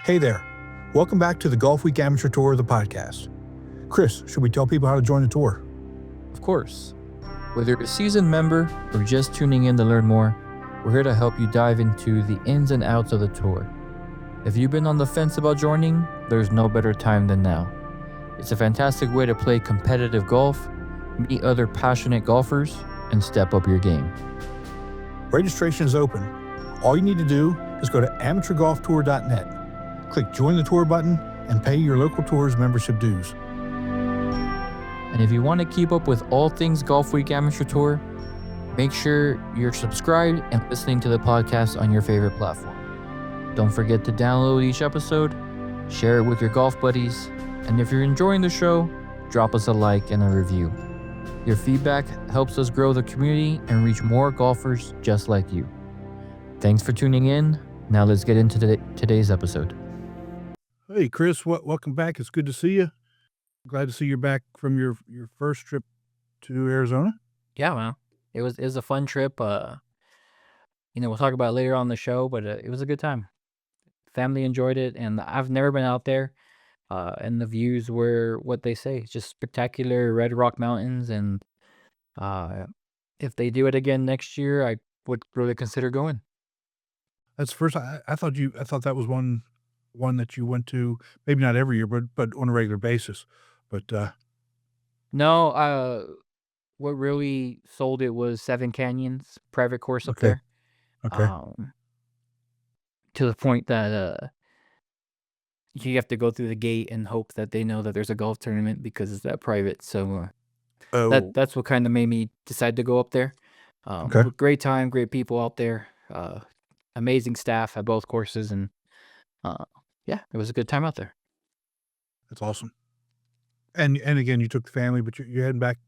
Hey there. Welcome back to the Golfweek Amateur Tour of the podcast. Chris, should we tell people how to join the tour? Of course. Whether you're a seasoned member or just tuning in to learn more, we're here to help you dive into the ins and outs of the tour. If you've been on the fence about joining, there's no better time than now. It's a fantastic way to play competitive golf, meet other passionate golfers, and step up your game. Registration is open. All you need to do is go to amateurgolftour.net, click Join the Tour button, and pay your local tour's membership dues. And if you want to keep up with all things Golfweek Amateur Tour, make sure you're subscribed and listening to the podcast on your favorite platform. Don't forget to download each episode, share it with your golf buddies, and if you're enjoying the show, drop us a like and a review. Your feedback helps us grow the community and reach more golfers just like you. Thanks for tuning in. Now let's get into today's episode. Hey, Chris, welcome back. It's good to see you. Glad to see you're back from your first trip to Arizona. Yeah, man. It was a fun trip. We'll talk about it later on the show, but it was a good time. Family enjoyed it, and I've never been out there. And the views were what they say, just spectacular Red Rock Mountains. And if they do it again next year, I would really consider going. That's the first. I thought that was one that you went to, maybe not every year, but on a regular basis. But no, what really sold it was Seven Canyons, private course up there. Okay. To the point that you have to go through the gate and hope that they know that there's a golf tournament because it's that private. So that's what kind of made me decide to go up there. Great time, great people out there, amazing staff at both courses, and it was a good time out there. That's awesome. And again, you took the family, but you're heading back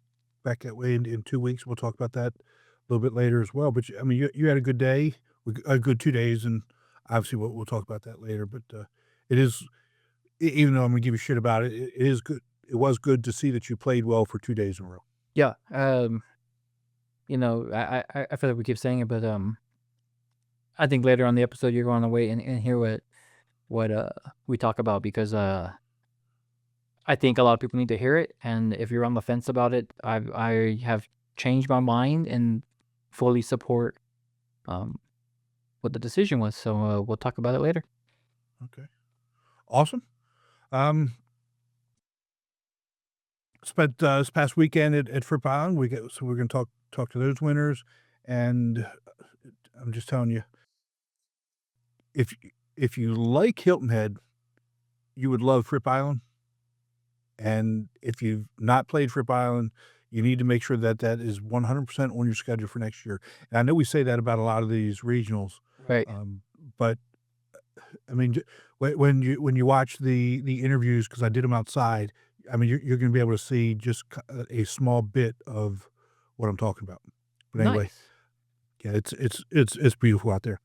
that way in 2 weeks. We'll talk about that a little bit later as well. But you had a good day, a good 2 days, and obviously we'll talk about that later. But it is, even though I'm gonna give you shit about it, it is good. It was good to see that you played well for 2 days in a row. Yeah. I feel like we keep saying it, but I think later on the episode you're going to wait and hear what we talk about, because I think a lot of people need to hear it. And if you're on the fence about it, I have changed my mind and fully support what the decision was. So we'll talk about it later. Okay. Awesome. Spent this past weekend at Fripp Island. So we're going to talk to those winners, and I'm just telling you, if you like Hilton Head, you would love Fripp Island. And if you've not played Fripp Island, you need to make sure that is 100% on your schedule for next year. And I know we say that about a lot of these regionals, right? But I mean, when you watch the interviews, because I did them outside, I mean, you're going to be able to see just a small bit of what I'm talking about. But anyway, nice. Yeah, it's beautiful out there.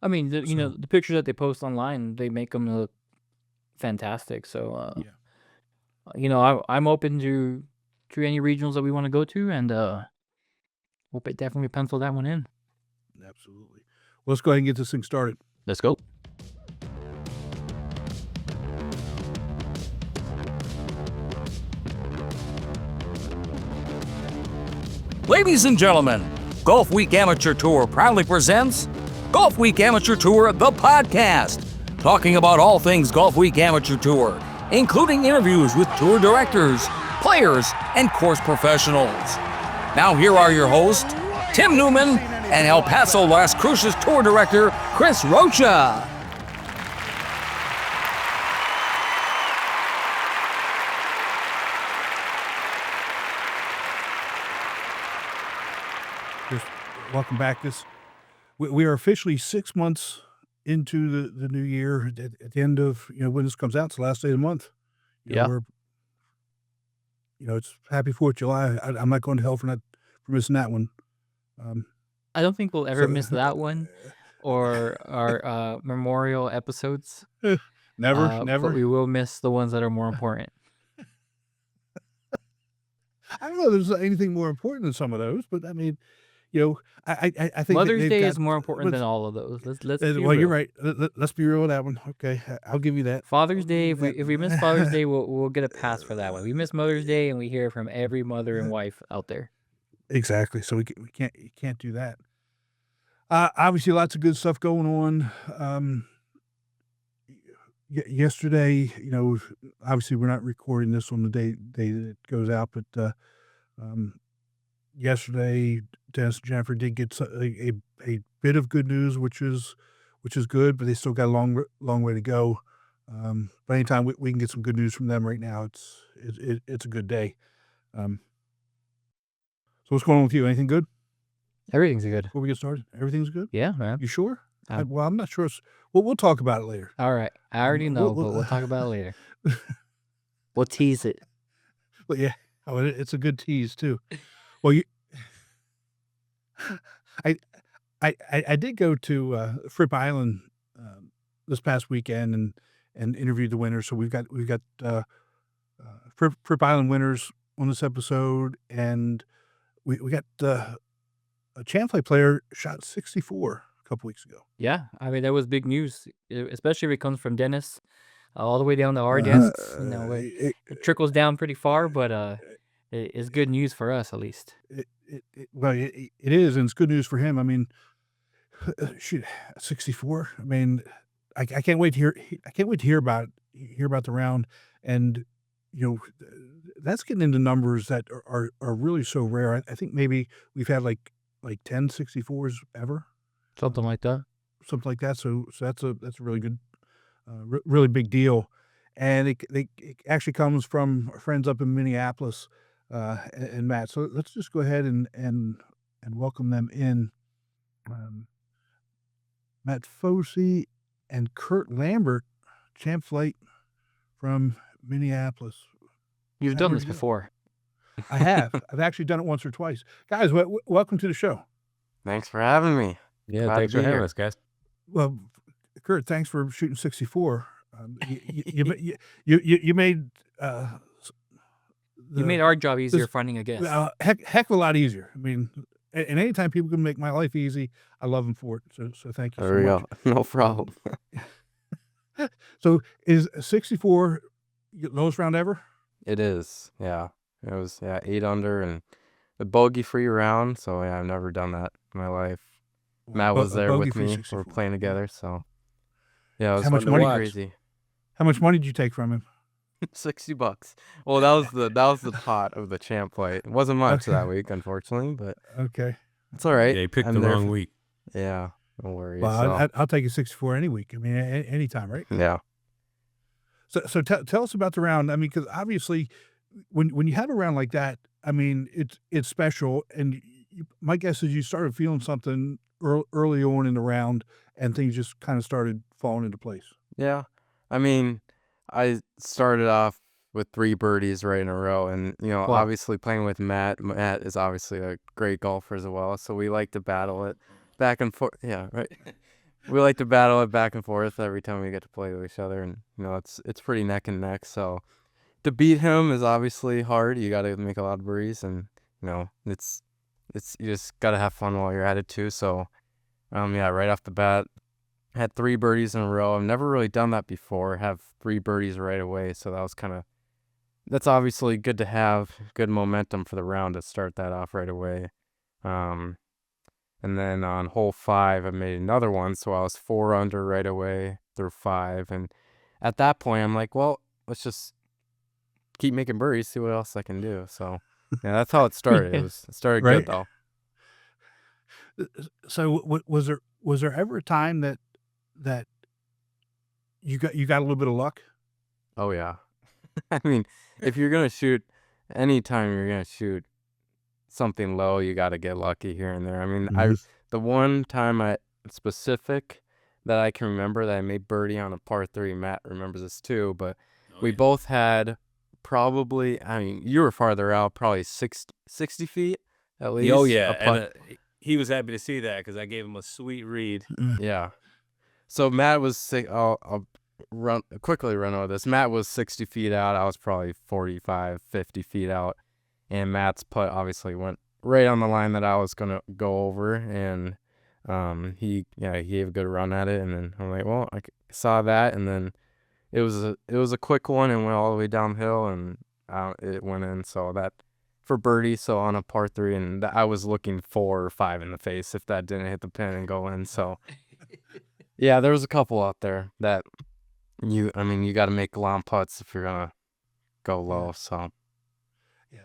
I mean, the pictures that they post online, they make them look fantastic. So I'm open to any regionals that we want to go to, and we'll definitely pencil that one in. Absolutely. Well, let's go ahead and get this thing started. Let's go. Ladies and gentlemen, Golfweek Amateur Tour proudly presents Golfweek Amateur Tour, the podcast, talking about all things Golfweek Amateur Tour, including interviews with tour directors, players, and course professionals. Now here are your hosts, Tim Newman and El Paso Las Cruces Tour Director, Chris Rocha. Welcome back. We are officially 6 months into the new year. At the end of when this comes out, it's the last day of the month. It's Happy 4th of July. I'm not going to hell for missing that one. I don't think we'll ever miss that one, or our memorial episodes. Never. But we will miss the ones that are more important. I don't know if there's anything more important than some of those, but I mean, I think Mother's they've Day got, is more important than all of those. Let's be well, you're real. right. Let's be real with that one. Okay, I'll give you that. Father's Day, Give you if we miss Father's Day, we'll get a pass for that one. We miss Mother's Day, and we hear from every mother and wife out there. Exactly. So we can't do that. Obviously, lots of good stuff going on. Yesterday, obviously we're not recording this on the day that it goes out, but yesterday, Dennis and Jennifer did get a bit of good news, which is good, but they still got a long way to go. But anytime we can get some good news from them right now, it's a good day. So what's going on with you? Anything good Everything's good. before we get started? Everything's good? Yeah, man. You sure? Um, Well, I'm not sure. We'll talk about it later. All right. I already know, but we'll talk about it later. We'll tease it. But yeah, it's a good tease too. Well, I did go to Fripp Island this past weekend and interviewed the winners. So we've got Fripp Island winners on this episode, and we got a Champlain player shot 64 a couple weeks ago. Yeah, I mean, that was big news, especially if it comes from Dennis all the way down to our desks. It trickles down pretty far, but it's good news for us at least. Well, it is, and it's good news for him. I mean, shoot, 64. I mean, I can't wait to hear. I can't wait to hear about the round, and that's getting into numbers that are really so rare. I think maybe we've had like 10 64s ever, Something like that. something like that. So that's a really good, really big deal, and it actually comes from our friends up in Minneapolis, and Matt. So let's just go ahead and welcome them in. Matt Fossey and Kurt Lambert, champ flight from Minneapolis. You've Matt, done where'd this you go? before. I have. I've actually done it once or twice. Guys, welcome to the show. Thanks for having me. Yeah, Glad thanks to for be having here. us, guys. Well, Kurt, thanks for shooting 64. You made You made our job easier finding a guest. heck of a lot easier. I mean, and anytime people can make my life easy, I love them for it. So thank you There we so much. go. No problem. So is 64 your lowest round ever? It is. Yeah. It was 8 under and a bogey-free round. So yeah, I've never done that in my life. Matt was there with bogey-free me. 64. We were playing together. So yeah, it was How much fun to money- watch. Crazy. How much money did you take from him? $60. Well, that was the pot of the champ plate. It wasn't much Okay. that week, unfortunately, but Okay. it's all right. Yeah, you picked I'm the there wrong for- week. Yeah, no worries. Well, So, I'll take a 64 any week. I mean, anytime, right? yeah. So tell us about the round. I mean, because obviously, when you have a round like that, I mean, it's special. And my guess is you started feeling something early on in the round, and things just kind of started falling into place. Yeah. I mean, I started off with 3 birdies right in a row. And, Wow. obviously playing with Matt. Matt is obviously a great golfer as well. So we like to battle it back and forth. Yeah, right. We like to battle it back and forth every time we get to play with each other. And, it's pretty neck and neck. So to beat him is obviously hard. You got to make a lot of birdies. And, it's you just got to have fun while you're at it too. So, right off the bat, had 3 birdies in a row. I've never really done that before, have 3 birdies right away. So that's obviously good to have, good momentum for the round to start that off right away. And then on hole 5, I made another one. So I was 4 under right away through 5. And at that point, I'm like, well, let's just keep making birdies, see what else I can do. So yeah, that's how it started. It started Right. good though. So was there ever a time that you got a little bit of luck? Oh yeah. I mean, if you're gonna shoot, anytime you're gonna shoot something low, you got to get lucky here and there. I mean, the one time specific that I can remember that I made birdie on a par 3, Matt remembers this too, but we both had probably, I mean, you were farther out, probably 60 feet at least. Oh, yeah. a putt. And he was happy to see that because I gave him a sweet read. Yeah. So Matt was I'll quickly run over this. Matt was 60 feet out. I was probably 45, 50 feet out. And Matt's putt obviously went right on the line that I was gonna go over, and he gave a good run at it, and then I'm like, well, saw that, and then it was a quick one and went all the way downhill, and it went in. So that for birdie, so on a par 3, and I was looking 4 or 5 in the face if that didn't hit the pin and go in. So yeah, there was a couple out there that you got to make long putts if you're gonna go low. So Yeah.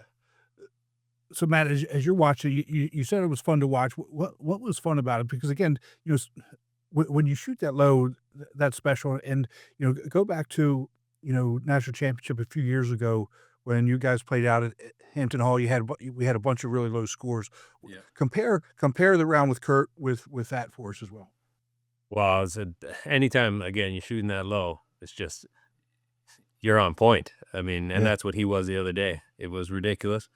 So Matt, as you're watching, you said it was fun to watch. What was fun about it? Because again, when you shoot that low, that's special. And go back to national championship a few years ago when you guys played out at Hampton Hall. We had a bunch of really low scores. Yeah. Compare the round with Kurt with that for us as well. Well, anytime, again, you're shooting that low, it's just, you're on point. I mean, and that's what he was the other day. It was ridiculous.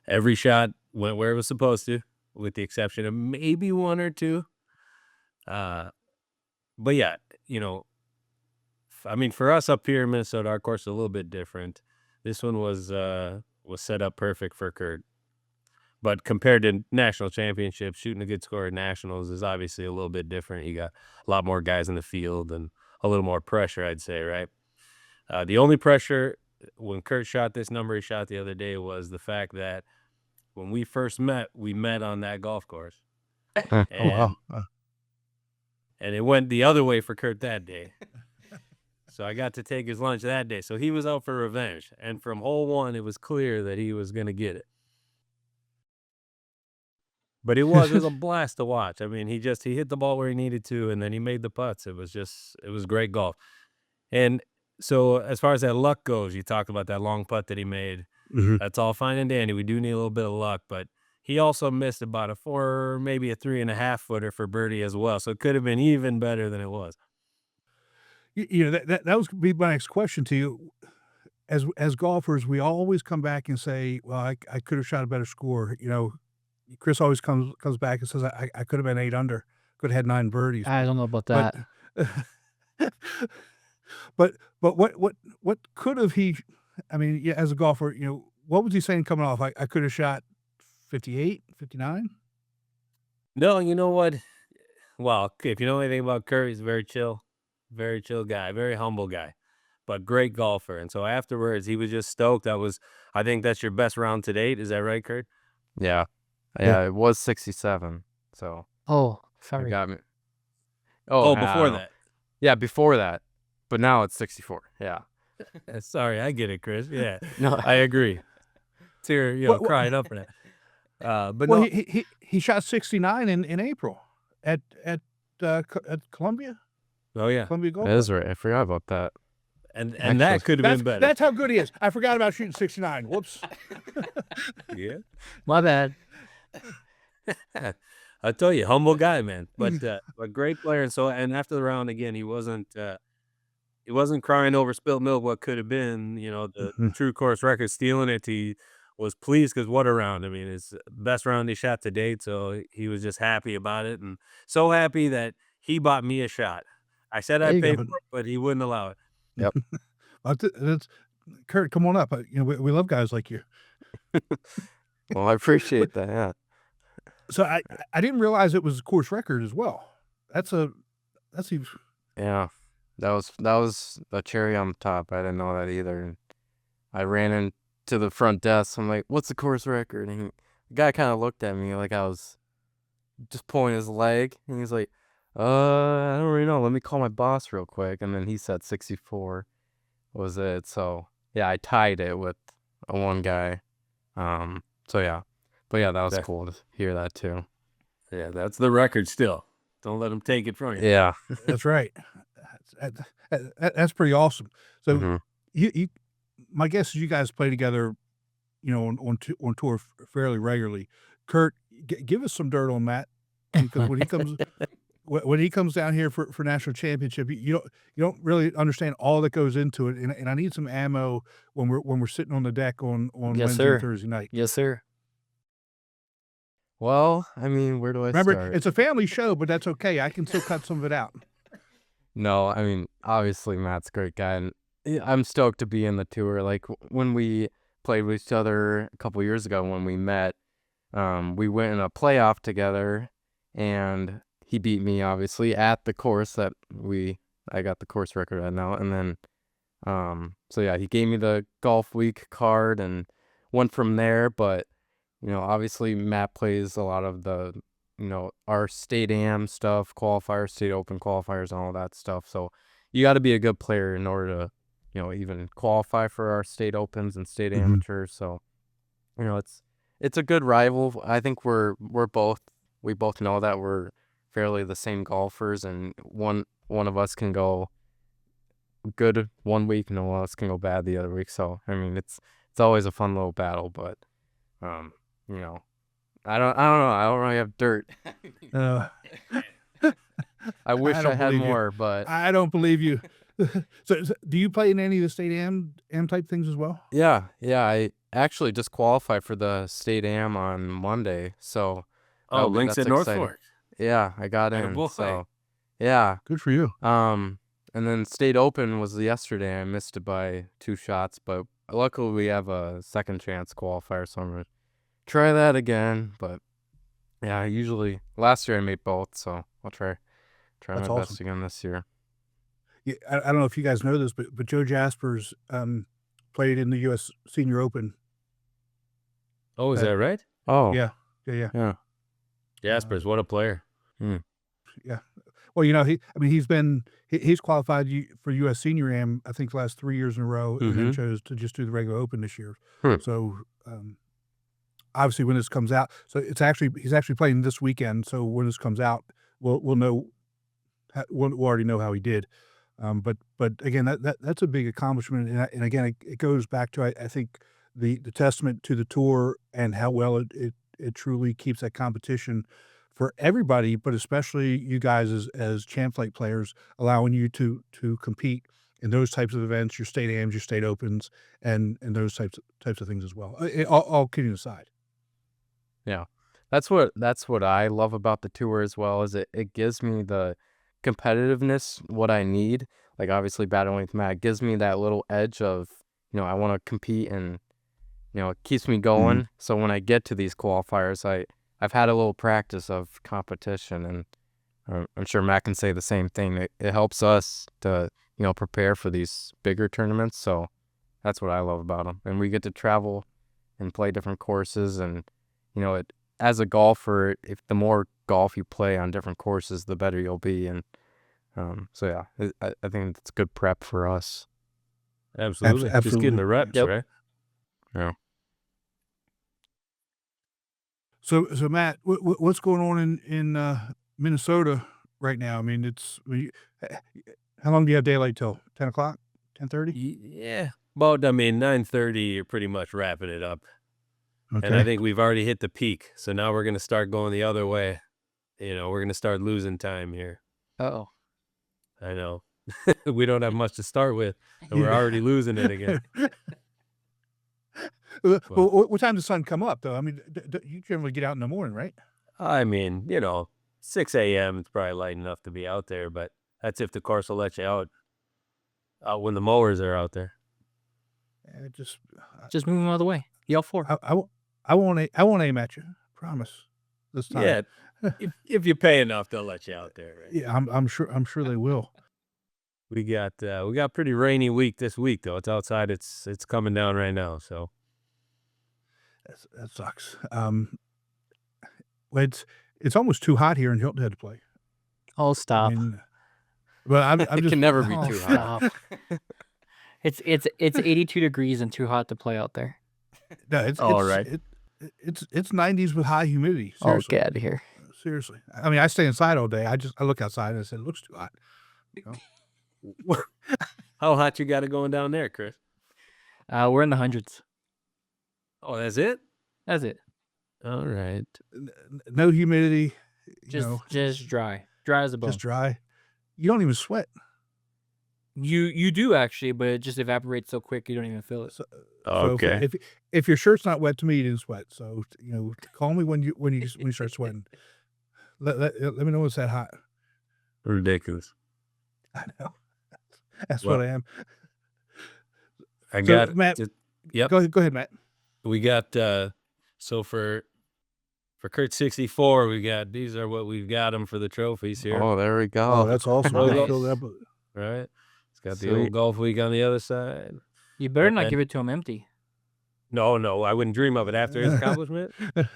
Every shot went where it was supposed to, with the exception of maybe 1 or 2. But yeah, I mean, for us up here in Minnesota, our course is a little bit different. This one was set up perfect for Kurt. But compared to national championships, shooting a good score at nationals is obviously a little bit different. You got a lot more guys in the field and a little more pressure, I'd say, right? The only pressure when Kurt shot this number he shot the other day was the fact that when we first met, we met on that golf course. And, Oh wow! And it went the other way for Kurt that day. So I got to take his lunch that day. So he was out for revenge. And from hole 1, it was clear that he was going to get it. But it was a blast to watch. I mean, he hit the ball where he needed to, and then he made the putts. It was great golf. And so as far as that luck goes, you talked about that long putt that he made. Mhm. That's all fine and dandy. We do need a little bit of luck, but he also missed about a 4, maybe a 3.5 footer for birdie as well. So it could have been even better than it was. That was gonna be my next question to you. As golfers, we always come back and say, "Well, I could have shot a better score." Chris always comes back and says, "I could have been 8 under, could have had 9 birdies." I don't know about But that. but what could have he? I mean, yeah, as a golfer, what was he saying coming off? I could have shot 58, 59? No, you know what? Well, if you know anything about Curry, he's very chill guy, very humble guy, but great golfer. And so afterwards, he was just stoked. I think that's your best round to date. Is that right, Kurt? yeah, it was 67. So Oh, it sorry. got me. Oh, I before don't know. that. Yeah, before that. But now it's 64. Yeah. Sorry, I get it, Chris. Yeah, No, I agree. Tear, What- crying up for that. But Well, no, he shot 69 in April at Columbia oh yeah, Golf that Club. is right. I forgot about that. and Actually, that could have been better. That's how good he is. I forgot about shooting 69. Whoops. Yeah, My bad. I tell you, humble guy, man, but great player. And so, and after the round again, he wasn't crying over spilt milk. What could have been, the true course record, stealing it. He was pleased because what a round. I mean, it's best round he shot to date. So he was just happy about it, and so happy that he bought me a shot. I said There I'd you pay go. for it, but he wouldn't allow it. That's Kurt, come on up. We love guys like you. Well, I appreciate that. Yeah. So I didn't realize it was a course record as well. That's even. Yeah. That was a cherry on the top. I didn't know that either. And I ran into the front desk. I'm like, "What's the course record?" And the guy kind of looked at me like I was just pulling his leg, and he's like, I don't really know. Let me call my boss real quick." And then he said 64 was it. So yeah, I tied it with a one guy. So yeah, but yeah, that was cool to hear that too. Yeah, that's the record still. Don't let him take it from you. Yeah. That's right. That's pretty awesome. So Mhm. you my guess is you guys play together, on tour fairly regularly. Kurt, give us some dirt on Matt, because when he comes down here for national championship, you don't really understand all that goes into it, and I need some ammo when we're sitting on the deck on Yes, Wednesday sir. and Thursday night. Yes, sir. Well, I mean, where do I Remember, start? it's a family show, but that's okay. I can still cut some of it out. No, I mean, obviously Matt's a great guy, and I'm stoked to be in the tour. Like when we played with each other a couple years ago when we met, we went in a playoff together, and he beat me obviously at the course that I got the course record at now. And then so yeah, he gave me the Golfweek card and went from there. But obviously Matt plays a lot of the our state am stuff, qualifiers, state open qualifiers, and all that stuff. So you got to be a good player in order to even qualify for our state opens and state amateurs. So it's a good rival. I think we both know that we're fairly the same golfers, and one of us can go good one week, and one of us can go bad the other week. So I mean, it's always a fun little battle. But I don't know. I don't really have dirt. I wish I had more, but I don't believe you. So do you play in any of the state am type things as well? yeah. I actually just qualified for the state am on Monday. So Links that's at North exciting. Fork. Yeah, I got in. Attaboy. So yeah. Good for you. And then state open was yesterday. I missed it by 2 shots, but luckily we have a second chance qualifier, so I'm gonna try that again. But yeah, usually last year I made both, so I'll try That's my awesome. best again this year. Yeah, I don't know if you guys know this, but Joe Jaspers played in the U.S. Senior Open. Oh, is that right? Oh Yeah. Jaspers, what a player. Yeah. Well, he's qualified for U.S. Senior Am, I think, the last 3 years in a row, and then chose to just do the regular Open this year. So obviously when this comes out, so he's actually playing this weekend. So when this comes out, we'll know. We'll already know how he did. But again, that's a big accomplishment, and again, it goes back to I think the testament to the tour and how well it truly keeps that competition for everybody, but especially you guys as champ flight players, allowing you to compete in those types of events, your state ams, your state opens, and those types of things as well. All kidding aside. Yeah, that's what I love about the tour as well. Is it gives me the competitiveness what I need. Like obviously battling with Matt gives me that little edge of I want to compete, and it keeps me going. So when I get to these qualifiers, I've had a little practice of competition, and I'm sure Matt can say the same thing. It helps us to prepare for these bigger tournaments. So that's what I love about them, and we get to travel and play different courses, and as a golfer, if the more golf you play on different courses, the better you'll be. And so yeah, I think it's good prep for us. Absolutely. Just getting the reps, right? Yeah. So Matt, what's going on in Minnesota right now? I mean, how long do you have daylight till? 10 o'clock? 10:30? Yeah. About, 9:30, you're pretty much wrapping it up. Okay. And I think we've already hit the peak. So now we're going to start going the other way. We're going to start losing time here. Oh, I know. We don't have much to start with, and we're already losing it again. Well, what time does the sun come up, though? I mean, you generally get out in the morning, right? 6 a.m. It's probably light enough to be out there, but that's if the course will let you out when the mowers are out there. just move them out of the way. Yell 4. I won't aim at you. Promise. This time. Yeah, if you pay enough, they'll let you out there. Right? Yeah, I'm sure they will. We got pretty rainy week this week though. It's outside. It's coming down right now. So that sucks. Well, it's almost too hot here in Hilton Head to play. Oh, stop. I mean, but I'm It just can never be Oh, too hot. stop. It's 82 degrees and too hot to play out there. No, it's All right. It's 90s with high humidity. Oh, Seriously. get out of here. Seriously. I mean, I stay inside all day. I look outside and I said, it looks too hot. how hot you got it going down there, Chris? We're in the hundreds. Oh, that's it. That's it. All right. No humidity. Just dry as a bone. Just dry. You don't even sweat. You do actually, but it just evaporates so quick you don't even feel it. So Okay. if your shirt's not wet, to me, you didn't sweat. So call me when you start sweating. Let me know when it's that hot. Ridiculous. I know. That's Well, what I am. I So, got Matt, Yep. go ahead, Matt. We got so for For Kurt 64, these are what we've got him for the trophies here. Oh, there we go. Oh, that's awesome. Nice. Let's fill that up. Right? It's got the Sweet. old Golf Week on the other side. You better And not then- give it to him empty. No, I wouldn't dream of it after his accomplishment.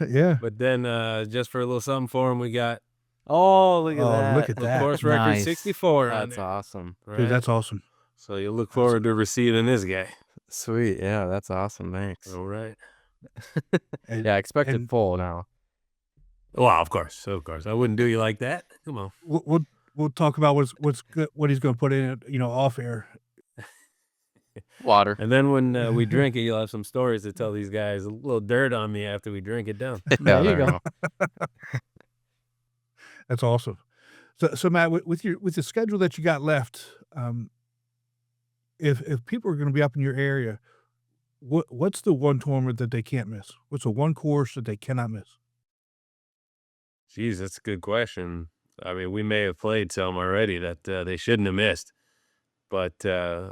Yeah. But then just for a little something for him, we got, look at Oh, that. look at The that. course record Nice. 64 on That's there. awesome. Right? Dude, that's awesome. So you look forward to receiving this guy. Sweet. Yeah, that's awesome. Thanks. All right. And, Yeah, expect it and full now. Well, of course. I wouldn't do you like that. Come on. we'll talk about what's good, what he's going to put in it, off air. Water. And then when we drink it, you'll have some stories to tell these guys. A little dirt on me after we drink it down. There you we go. That's awesome. So Matt, with the schedule that you got left, if people are going to be up in your area, what's the one tournament that they can't miss? What's the one course that they cannot miss? Jeez, that's a good question. I mean, we may have played some already that they shouldn't have missed. But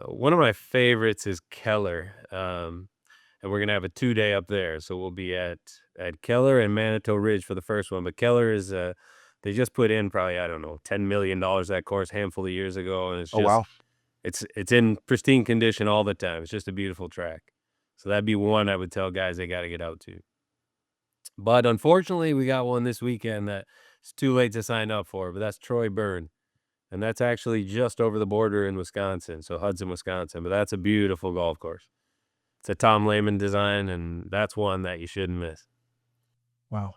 one of my favorites is Keller. And we're going to have a 2-day up there. So we'll be at Keller and Manitou Ridge for the first one. But Keller is, they just put in probably, I don't know, $10 million that course a handful of years ago. And it's just, it's in pristine condition all the time. It's just a beautiful track. So that'd be one I would tell guys they got to get out to. But unfortunately, we got one this weekend that it's too late to sign up for, but that's Troy Byrne. And that's actually just over the border in Wisconsin, so Hudson, Wisconsin. But that's a beautiful golf course. It's a Tom Lehman design, and that's one that you shouldn't miss. Wow.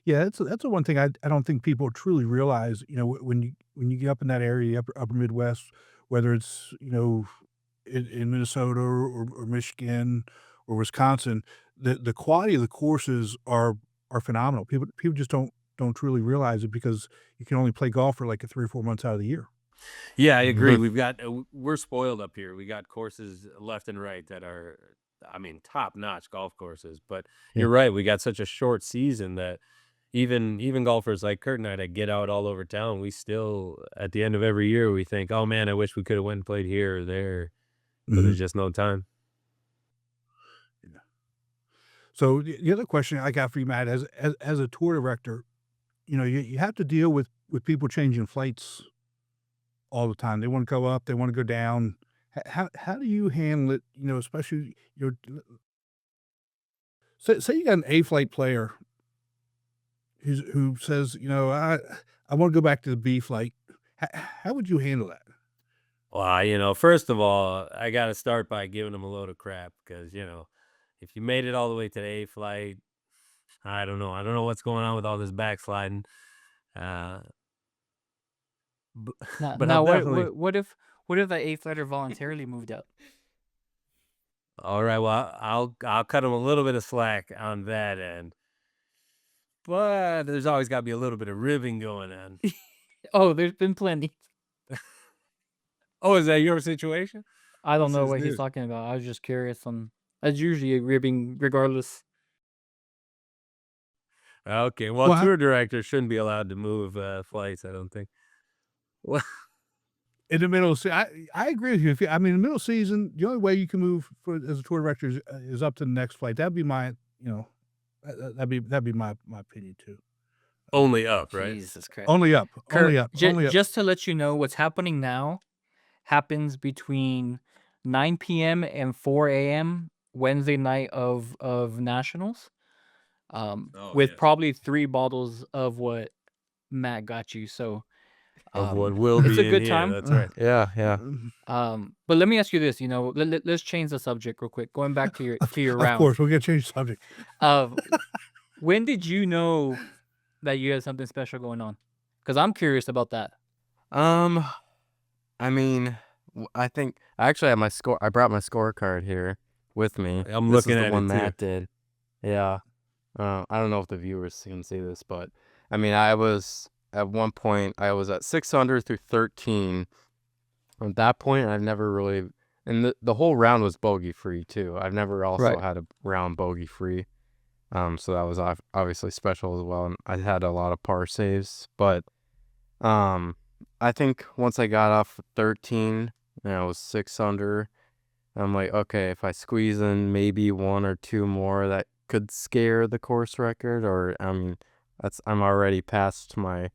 Yeah, that's the one thing I don't think people truly realize. When you get up in that area, upper Midwest, whether it's in Minnesota or Michigan or Wisconsin, the quality of the courses are phenomenal. People just don't truly realize it because you can only play golf for like 3 or 4 months out of the year. Yeah, I agree. We're spoiled up here. We got courses left and right that are, top-notch golf courses. But you're right. We got such a short season that even golfers like Kurt and I that get out all over town, we still, at the end of every year, we think, oh, man, I wish we could have went and played here or there. But there's just no time. Yeah. So the other question I got for you, Matt, as a tour director, you have to deal with people changing flights all the time. They want to go up, they want to go down. How do you handle it? Especially say you got an A flight player who says, I want to go back to the B flight. How would you handle that? Well, first of all, I got to start by giving them a load of crap because, if you made it all the way to the A flight, I don't know. I don't know what's going on with all this backsliding. Now, But I'll definitely. what if the A flighter voluntarily moved up? All right, well, I'll cut them a little bit of slack on that end. But there's always got to be a little bit of ribbing going on. Oh, there's been plenty. Oh, is that your situation? I don't This know is what he's new. talking about. I was just curious. That's usually a ribbing regardless. Okay, well, Well, tour directors shouldn't be allowed to move flights, I don't think. Well, in the middle of I agree with you. In the middle of season, the only way you can move as a tour director is up to the next flight. That'd be my, that'd be my opinion too. only up, right? Jesus Christ. Only up, Kurt, only up, only up. just to let you know, what's happening now happens between 9 p.m. and 4 a.m. Wednesday night of nationals, with yes. probably 3 bottles of what Matt got you. So Of what will it's be a in good here, time. That's right. Yeah, yeah. But let me ask you this. Let's change the subject real quick. Going back to your Of round. course, we're gonna change the subject. When did you know that you had something special going on? Because I'm curious about that. I mean, I think I actually have my score. I brought my scorecard here with me. I'm This looking is the at one it, too. Matt did. Yeah. I don't know if the viewers can see this, but I mean, I was at one point I was at 6 under through 13. At that point, I've never really, and the whole round was bogey free too. I've never also Right. had a round bogey free. So that was obviously special as well. And I had a lot of par saves, but I think once I got off 13 and I was 6 under, I'm like, okay, if I squeeze in maybe 1 or 2 more, that could scare the course record, or I mean, I'm already past my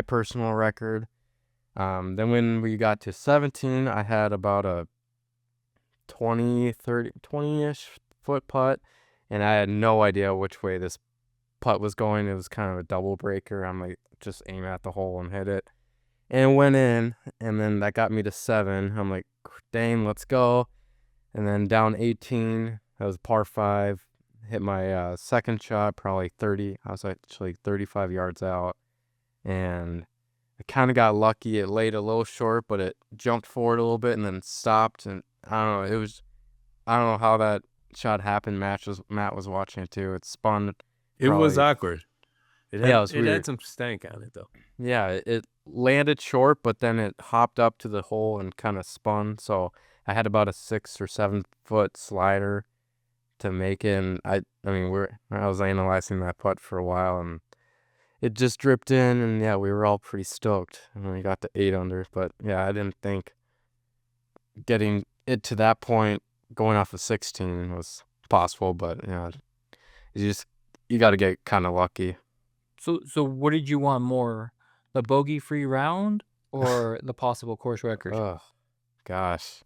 personal record. Then when we got to 17, I had about a 20-ish foot putt, and I had no idea which way this putt was going. It was kind of a double breaker. I'm like, just aim at the hole and hit it. And it went in, and then that got me to 7. I'm like, dang, let's go. And then down 18, that was par 5. Hit my second shot, probably 30. I was actually 35 yards out. And I kind of got lucky. It laid a little short, but it jumped forward a little bit and then stopped. And I don't know. I don't know how that shot happened. Matt was watching it too. It spun. It was probably- awkward. It was had weird. some stank on it though. Yeah, it landed short, but then it hopped up to the hole and kind of spun. So I had about a 6 or 7 foot slider to make it. And I mean, I was analyzing that putt for a while, and it just dripped in, and yeah, we were all pretty stoked. And we got to 8 under, but yeah, I didn't think getting it to that point, going off of 16, was possible. But yeah, you got to get kind of lucky. So what did you want more, the bogey-free round or the possible course record? Oh, gosh,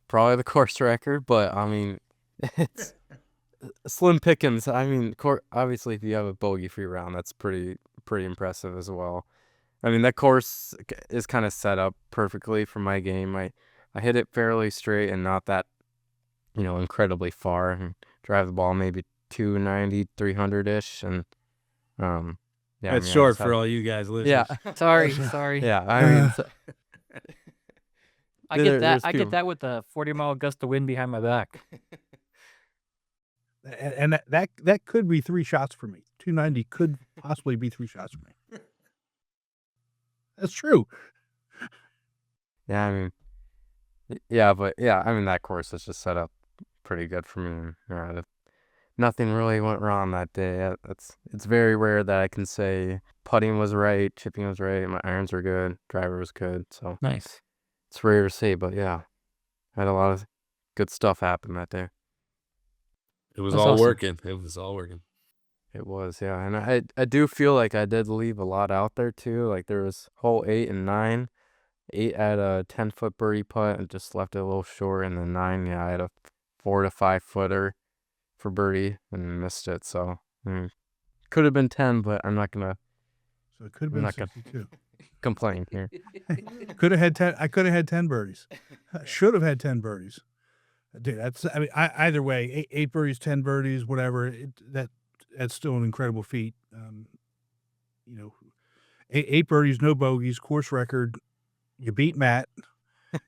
probably the course record, but I mean, it's slim pickings. I mean, obviously, if you have a bogey-free round, that's pretty impressive as well. I mean, that course is kind of set up perfectly for my game. I hit it fairly straight and not that, incredibly far, and drive the ball maybe 290, 300-ish, and yeah, That's I short just for had- all you guys listening. Yeah, Sorry. yeah. I mean, I There- get that. there's I people- get that with the 40-mile gust of wind behind my back. And that could be 3 shots for me. 290 could possibly be 3 shots for me. That's true. yeah, I mean, yeah, but yeah, I mean, that course is just set up pretty good for me. Nothing really went wrong that day. It's very rare that I can say putting was right, chipping was right, my irons were good, driver was good. So Nice. it's rare to say, but yeah, I had a lot of good stuff happen that day. It was That's all awesome. working. It was all working. It was, yeah, and I do feel like I did leave a lot out there too. Like there was hole 8 and 9. 8 at a 10-foot birdie putt and just left it a little short, and then 9, yeah, I had a 4 to 5 footer for birdie and missed it. So could have been 10, but I'm not gonna So it could have I'm been not gonna- 62. complain here. Could have had 10. I could have had 10 birdies. I should have had 10 birdies. Dude, I mean, either way, 8 birdies, 10 birdies, whatever. That's still an incredible feat. 8 birdies, no bogeys, course record. You beat Matt.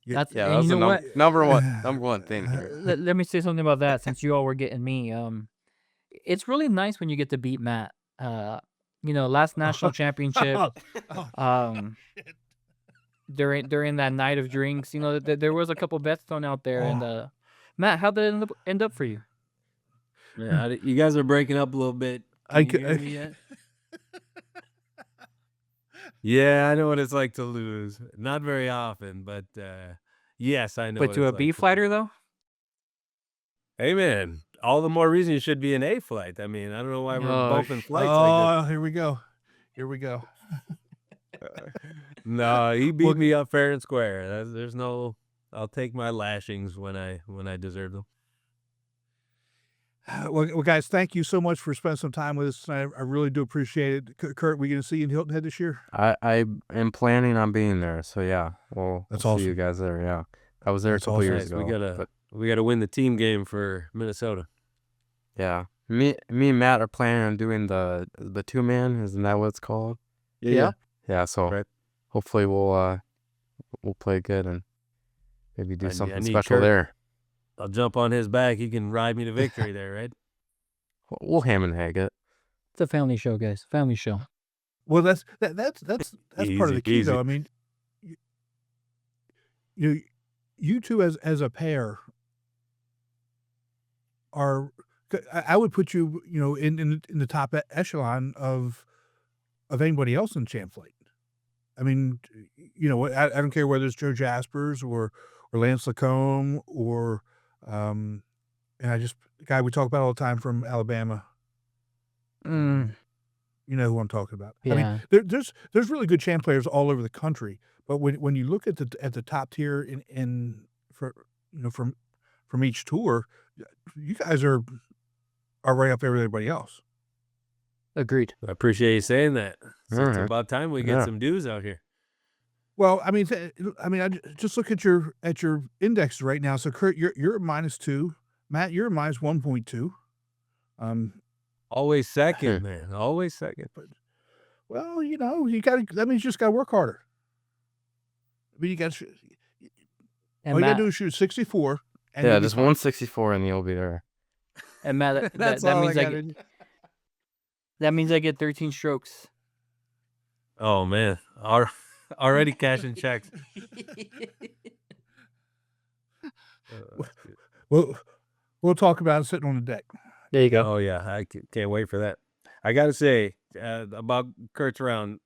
That's Yeah, and that was you the know what? number one thing here. Let me say something about that since you all were getting me. It's really nice when you get to beat Matt. Last national championship. During that night of drinks, there was a couple bets thrown out there, and Matt, how did it end up for you? Yeah, you guys are breaking up a little bit. Can you hear me yet? Yeah, I know what it's like to lose. Not very often, but yes, I know. But what to it's a like B to flighter though. Hey man, all the more reason you should be an A flight. I mean, I don't know why we're Oh, both in flights like Here we go. Here we go. this. No, he beat Well- me up fair and square. There's no. I'll take my lashings when I deserve them. Well, guys, thank you so much for spending some time with us tonight. I really do appreciate it. Kurt, we going to see you in Hilton Head this year? I am planning on being there, so yeah, we'll That's see you awesome. guys there. Yeah, I was there That's a couple awesome. years Nice. ago. We gotta win the team game for Minnesota. Yeah, me and Matt are planning on doing the 2-man. Isn't that what it's called? Yeah. Yeah. So Right. hopefully we'll play good and maybe do I something need special Kurt. there. I'll jump on his back. He can ride me to victory there, right? We'll ham and hag it. It's a family show, guys. Family show. Well, that's part of Easy, the key, easy. though. I mean, you two as a pair are. I would put you, in the top echelon of anybody else in Champ Flight. I mean, I don't care whether it's Joe Jaspers or Lance Lacombe or and the guy we talk about all the time from Alabama. Mm, You know who I'm talking about. I mean, yeah. there's really good champ players all over the country, but when you look at the top tier in for from each tour, you guys are right up there with everybody else. Agreed. I appreciate you saying that. So it's Alright. about time we get Yeah. some dues out here. Well, I mean, just look at your index right now. So Kurt, you're a -2. Matt, you're a -1.2. Always second, man. Always second. Well, that means you just got to work harder. I mean, you got to. And All you got Matt, to do is shoot 64. And Yeah, you'll be just fine. 164 and you'll be there. and Matt, That's that all means I I got. get, that means I get 13 strokes. Oh man, already cashing checks. That's good. We'll talk about it sitting on the deck. There you go. Oh yeah, I can't wait for that. I gotta say about Kurt's round.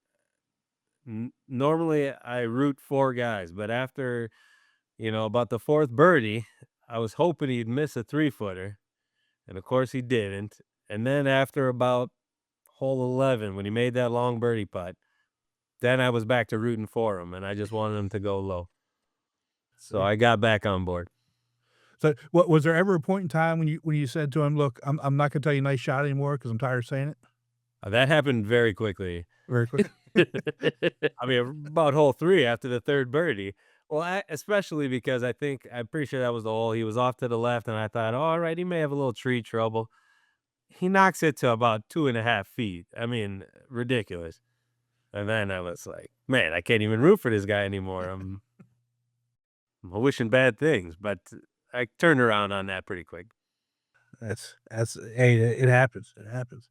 Normally I root 4 guys, but after about the 4th birdie, I was hoping he'd miss a 3-footer, and of course he didn't. And then after about hole 11, when he made that long birdie putt, then I was back to rooting for him, and I just wanted him to go low. So I got back on board. So, what was there ever a point in time when you said to him, "Look, I'm not going to tell you nice shot anymore because I'm tired of saying it"? That happened very quickly. Very quick. I mean, about hole 3 after the 3rd birdie. Well, especially because I'm pretty sure that was the hole. He was off to the left, and I thought, oh, all right, he may have a little tree trouble. He knocks it to about 2.5 feet. I mean, ridiculous. And then I was like, man, I can't even root for this guy anymore. I'm wishing bad things, but I turned around on that pretty quick. That's hey, it happens. It happens.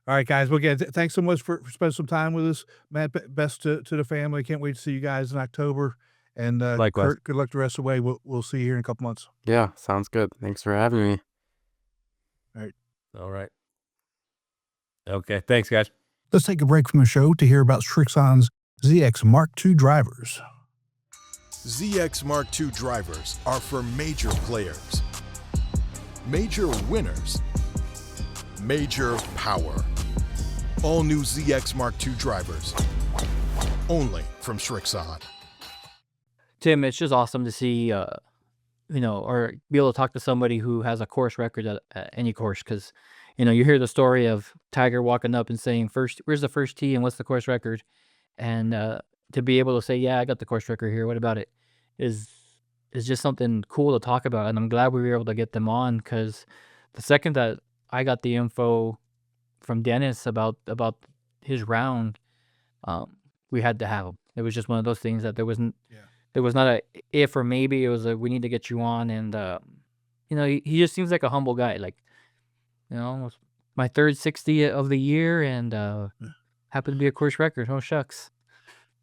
All right, guys. Well, again, thanks so much for spending some time with us, Matt. Best to the family. Can't wait to see you guys in October. And Likewise. Kurt, good luck the rest of the way. We'll see you here in a couple months. Yeah, sounds good. Thanks for having me. All right. Okay. Thanks, guys. Let's take a break from the show to hear about Srixon's ZX Mark II drivers. ZX Mark II drivers are for major players, major winners, major power. All new ZX Mark II drivers, only from Srixon. Tim, it's just awesome to see, or be able to talk to somebody who has a course record at any course. Because, you hear the story of Tiger walking up and saying, where's the first tee and what's the course record? And to be able to say, yeah, I got the course record here. What about it? Is just something cool to talk about. And I'm glad we were able to get them on, because the second that I got the info from Dennis about his round, we had to have him. It was just one of those things that there was not a if or maybe. It was a we need to get you on. And he just seems like a humble guy. Like, it's my third 60 of the year, and happened to be a course record. Oh shucks.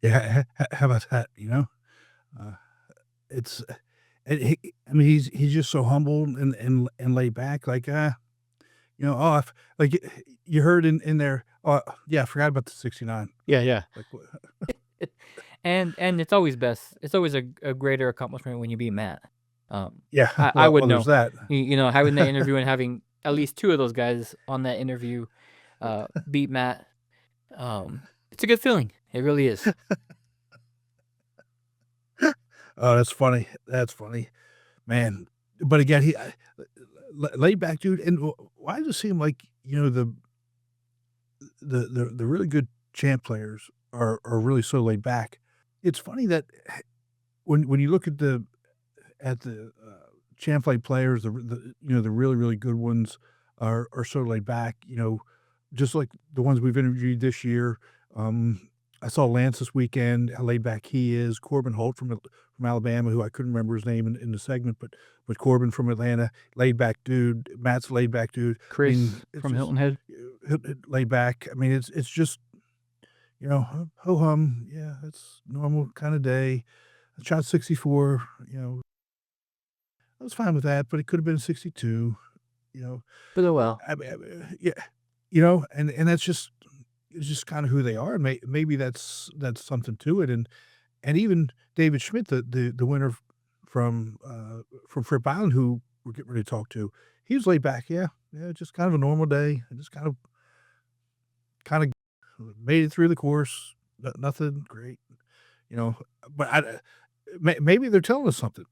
Yeah, how about that? It's, he's just so humble and laid back. Like, like you heard in there. Oh yeah, I forgot about the 69. Yeah. Like, And it's always best. It's always a greater accomplishment when you beat Matt. yeah, I would know. There's that. Having that interview and having at least 2 of those guys on that interview beat Matt. It's a good feeling. It really is. Oh, that's funny. That's funny, man. But again, he laid back dude. And why does it seem like the really good champ players are really so laid back? It's funny that when you look at the champ play players, the really really good ones are so laid back. Just like the ones we've interviewed this year. I saw Lance this weekend, how laid back he is. Corbin Holt from Alabama, who I couldn't remember his name in the segment, but Corbin from Atlanta, laid back dude. Matt's laid back dude. Chris it's from just Hilton Head. laid back. I mean, it's just ho hum. Yeah, it's normal kind of day. I shot 64. I was fine with that, but it could have been 62. But well. Yeah, and that's just. It's just kind of who they are, and maybe that's something to it. And even David Schmidt, the winner from Fripp Island, who we're getting ready to talk to. He was laid back. Yeah, just kind of a normal day. I just kind of made it through the course. Nothing great, you know. But maybe they're telling us something.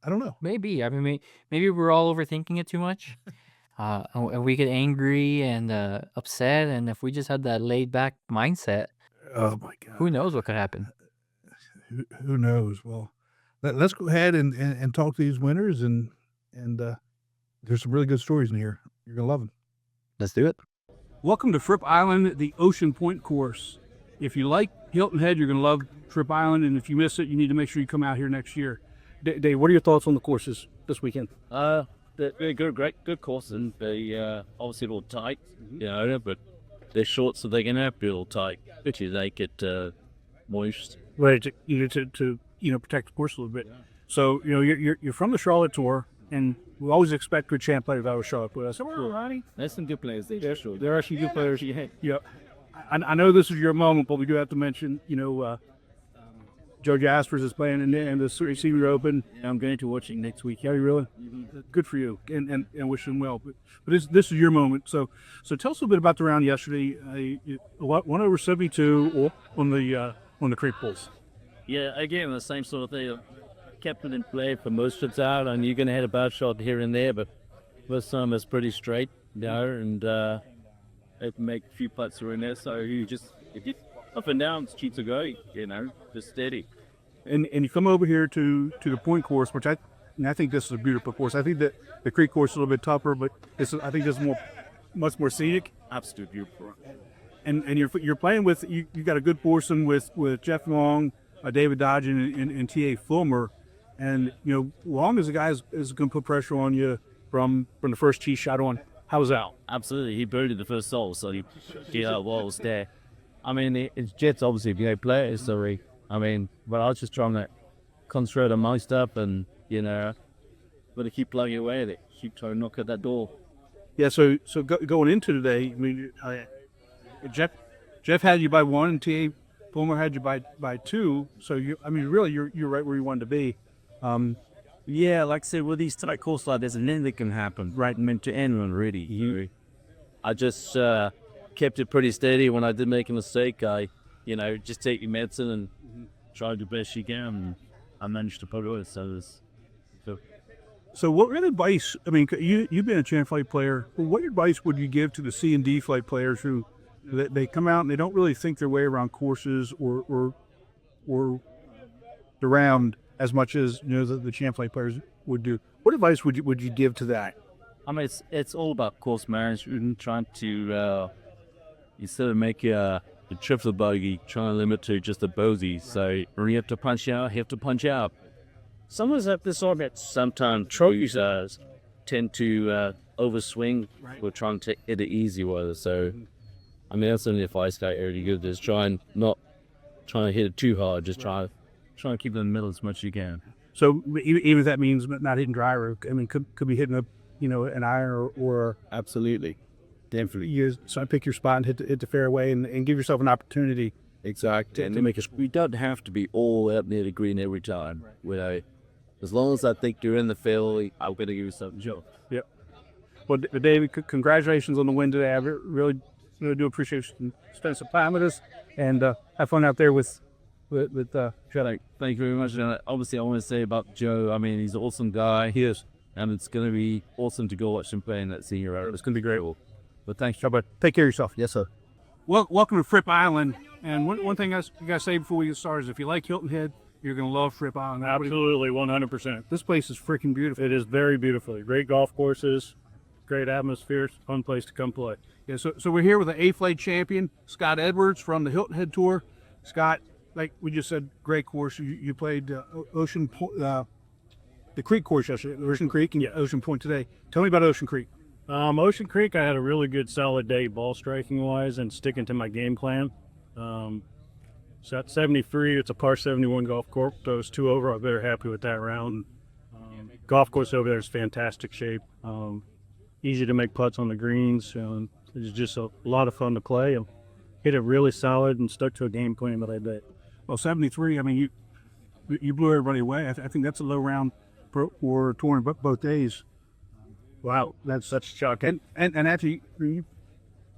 I don't know. Maybe. I mean, maybe we're all overthinking it too much. And we get angry and upset. And if we just had that laid back mindset, Oh my God, who knows what could happen? who knows? Well, let's go ahead and talk to these winners, and there's some really good stories in here. You're gonna love them. Let's do it. Welcome to Fripp Island, the Ocean Point course. If you like Hilton Head, you're going to love Fripp Island, and if you miss it, you need to make sure you come out here next year. Dave, what are your thoughts on the courses this weekend? They're good courses, and they obviously a little tight, but they're short, so they're going to have to be a little tight to make it moist. Right, to protect the course a little bit. So you're from the Charlotte Tour, and we always expect good champ players out of Charlotte. But I said, well, Ronnie, There's some good players there, sure. They're actually good players. yeah, I know this is your moment, but we do have to mention, Joe Jaspers is playing in the Senior Open. I'm going to watching next week. Yeah, you really? Good for you, and wish him well. But this is your moment. So tell us a little bit about the round yesterday. 1 over 72 on the creek pulls. Yeah, again, the same sort of thing. Kept it in play for most of the time, and you're going to hit a bad shot here and there, but this time it's pretty straight, and it make a few putts here and there. So if you up and down, it's cheap to go, just steady. And you come over here to the point course, which I think this is a beautiful course. I think that the creek course is a little bit tougher, but I think this is much more scenic. Absolutely beautiful. And you're playing with you got a good foursome with Jeff Long, David Dodge, and T.A. Fulmer. And Long is a guy is going to put pressure on you from the first tee shot on. How was that? Absolutely, he birdied the first hole, so he was there. I mean, it's Jets obviously a great player, so but I was just trying to concentrate on my stuff, and but to keep plugging away at it, keep trying to knock at that door. Yeah. So going into today, I mean, Jeff had you by 1, and T.A. Fulmer had you by 2. So really, you're right where you wanted to be. Yeah, like I said, with these tight course like there's anything that can happen, right? Meant to anyone, really. I just kept it pretty steady. When I did make a mistake, I, just take your medicine and try to do the best you can. And I managed to put it with. So what advice? I mean, you've been a champ flight player. What advice would you give to the C and D flight players who they come out and they don't really think their way around courses or the round as much as the champ flight players would do? What advice would you give to that? I mean, it's all about course management, trying to instead of make a triple bogey, trying to limit to just a bogey. So when you have to punch out, you have to punch out. Some of us have this argument. Sometimes trophies tend to overswing. Right. We're trying to hit it easy with it. So I mean, that's the advice I already give. Is trying to hit it too hard. Just try to keep it in the middle as much as you can. So even if that means not hitting driver, I mean, could be hitting an iron or absolutely, definitely. You pick your spot and hit the fairway and give yourself an opportunity. Exactly, to make we don't have to be all up near the green every time. Right. As long as I think you're in the fairway, I'm going to give you something. Sure. Yep. Well, David, congratulations on the win today. I really do appreciate you spending some time with us, and have fun out there with Thank you very much. And obviously, I want to say about Joe. I mean, he's an awesome guy. He is, and it's going to be awesome to go watch him play in that senior round. It's going to be great. But thanks, Joe. Take care of yourself. Yes, sir. Well, welcome to Fripp Island. And one thing you got to say before we get started is if you like Hilton Head, you're going to love Fripp Island. Absolutely, 100%. This place is freaking beautiful. It is very beautiful. Great golf courses, great atmosphere, fun place to come play. Yeah, so we're here with the A-Flight champion, Scott Edwards from the Hilton Head Tour. Scott, like we just said, great course. You played Ocean the Creek course yesterday, Ocean Creek, and Ocean Point today. Tell me about Ocean Creek. Ocean Creek, I had a really good solid day ball striking wise and sticking to my game plan. So at 73, it's a par 71 golf course. So I was 2 over. I'm very happy with that round. Golf course over there is fantastic shape. Easy to make putts on the greens. It's just a lot of fun to play. I hit it really solid and stuck to a game plan that I did. Well, 73, I mean, you blew everybody away. I think that's a low round for touring both days. Wow, that's shocking. And after you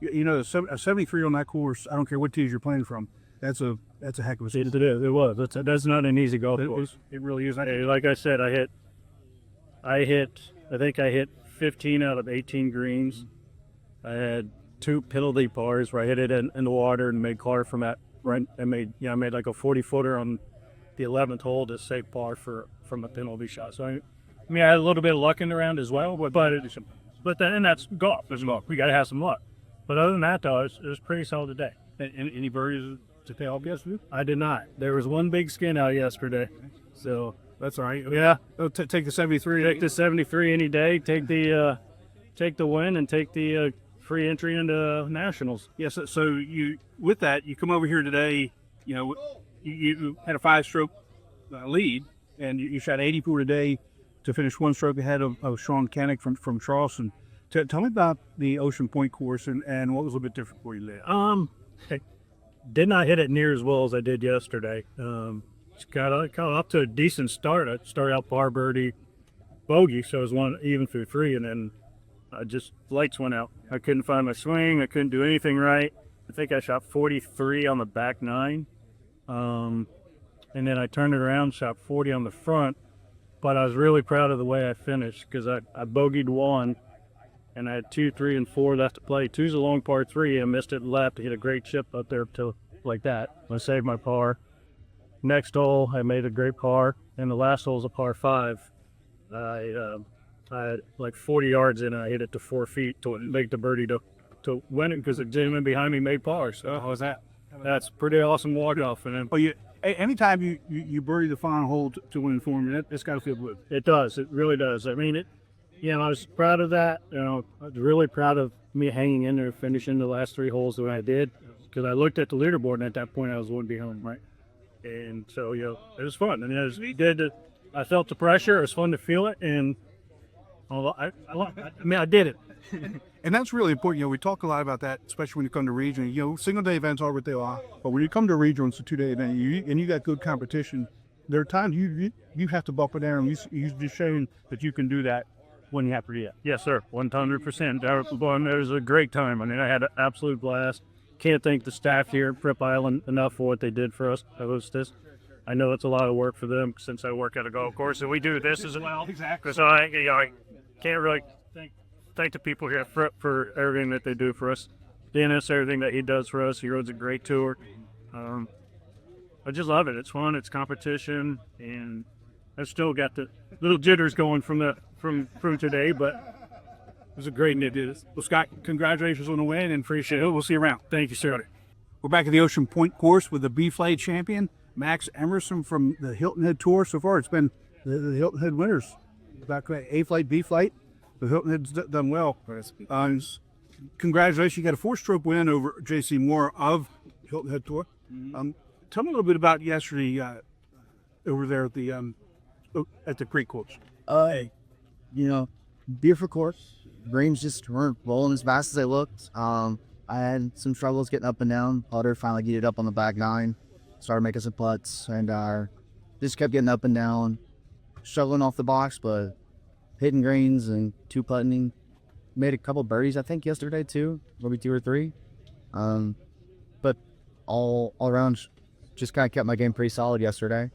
know, a 73 on that course, I don't care what tees you're playing from, that's a heck of a season. It is. It was. That's not an easy golf It course. is. It really is. Hey, like I said, I think I hit 15 out of 18 greens. I had 2 penalty pars where I hit it in the water and made par from that. Right, I made like a 40-footer on the 11th hole to save par from a penalty shot. So I had a little bit of luck in the round as well, but that's golf. There's golf. We got to have some luck. But other than that, though, it was pretty solid today. Any birdies to pay off yesterday? I did not. There was one big skin out yesterday, so That's all right. yeah. Take the 73. Take the 73 any day. Take the win and take the free entry into nationals. Yes. So you come over here today. You know, you had a 5-stroke lead, and you shot 84 today to finish 1 stroke ahead of Sean Canick from Charleston. Tell me about the Ocean Point course and what was a little bit different for you there. Did not hit it near as well as I did yesterday. Got up to a decent start. I started out par birdie bogey, so it was one even through 3, and then lights went out. I couldn't find my swing. I couldn't do anything right. I think I shot 43 on the back 9, and then I turned it around, shot 40 on the front. But I was really proud of the way I finished because I bogeyed 1, and I had 2, 3, and 4 left to play. 2's a long par 3. I missed it left. I hit a great chip up there to like that. I saved my par. Next hole, I made a great par, and the last hole is a par 5. I had like 40 yards in, and I hit it to 4 feet to make the birdie to win it because the gentleman behind me made par. So How was that? that's pretty awesome walk off. And then Anytime you birdie the final hole to win for me, that's got to feel good. it does. It really does. I mean, I was proud of that. I was really proud of me hanging in there, finishing the last 3 holes the way I did, because I looked at the leaderboard, and at that point, I was 1 behind, right? And so, it was fun. And I felt the pressure. It was fun to feel it, and I did it. And that's really important. We talk a lot about that, especially when you come to regional. Single day events are what they are, but when you come to regional, it's a 2-day event, and you got good competition. There are times you have to buckle down. You just showing that you can do that when you have to do that. Yes, sir. 100%. It was a great time. I mean, I had an absolute blast. Can't thank the staff here at Fripp Island enough for what they did for us to host this. I know it's a lot of work for them since I work at a golf course, and we do this as well. Exactly. So I can't really thank the people here at Fripp for everything that they do for us. Dennis, everything that he does for us. He runs a great tour. I just love it. It's fun. It's competition, and I've still got the little jitters going from today, but it was a great night. Well, Scott, congratulations on the win, and appreciate it. We'll see you around. Thank you, sir. We're back at the Ocean Point course with the B-Flight champion, Max Emerson from the Hilton Head Tour. So far, it's been the Hilton Head winners. Back at A-Flight, B-Flight. The Hilton Head's done well. Congratulations. You got a 4-stroke win over J.C. Moore of Hilton Head Tour. Tell me a little bit about yesterday over there at the Creek course. Beautiful course. Greens just weren't rolling as fast as I looked. I had some struggles getting up and down. Putter finally get it up on the back 9. Started making some putts, and just kept getting up and down. Struggling off the box, but hitting greens and 2-putting. Made a couple birdies, I think, yesterday too. Maybe 2 or 3. But all around, just kind of kept my game pretty solid yesterday.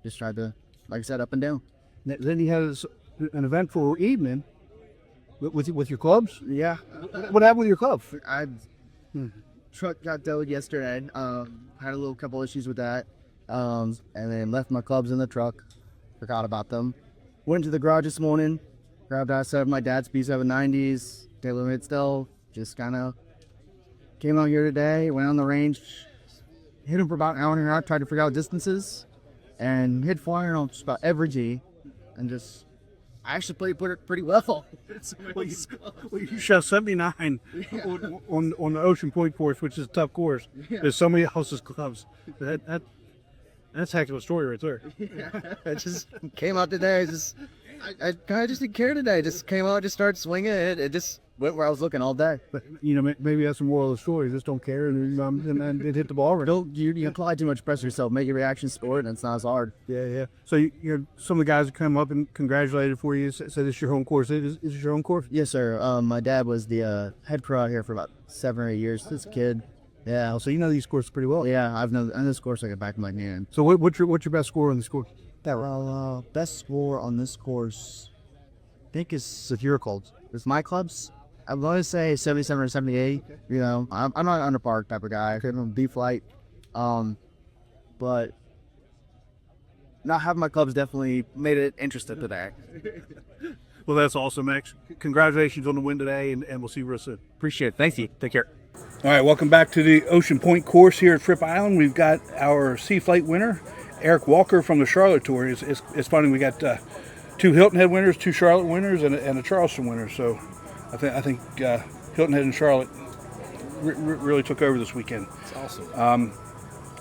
Just tried to, like I said, up and down. Then you had an eventful evening with your clubs. Yeah. What happened with your clubs? Truck got towed yesterday. Had a little couple issues with that. And then left my clubs in the truck. Forgot about them. Went to the garage this morning. Grabbed out some of my dad's B790s. Taylor Midstell. Just kind of came out here today. Went on the range. Hit them for about an hour and a half. Tried to figure out distances. And hit flying on just about every G. And just... I actually played pretty well. You shot 79 on the Ocean Point course, which is a tough course. Yeah. There's somebody else's clubs. That's a heck of a story right there. I just came out today. I kind of just didn't care today. Just came out, just started swinging. It just went where I was looking all day. But maybe that's the moral of the story. Just don't care, and then it hit the ball. Don't you apply too much pressure yourself. Make your reaction sport, and it's not as hard. Yeah. So some of the guys that come up and congratulated for you. Said this is your home course. Is this your home course? Yes, sir. My dad was the head pro out here for about 7 or 8 years. This kid. Yeah. So you know these courses pretty well. Yeah, I know this course like a back of my hand. So what's your best score on this course? Best score on this course, I think is if you're cold. It's my clubs. I'm going to say 77 or 78. You know, I'm not an under par type of guy. I couldn't B flight. But not having my clubs definitely made it interesting today. Well, that's awesome, Max. Congratulations on the win today, and we'll see you real soon. Appreciate it. Thank you. Take care. All right, welcome back to the Ocean Point course here at Fripp Island. We've got our Sea Flight winner, Eric Walker from the Charlotte Tour. It's funny, we got 2 Hilton Head winners, 2 Charlotte winners, and a Charleston winner. So I think Hilton Head and Charlotte really took over this weekend. That's awesome.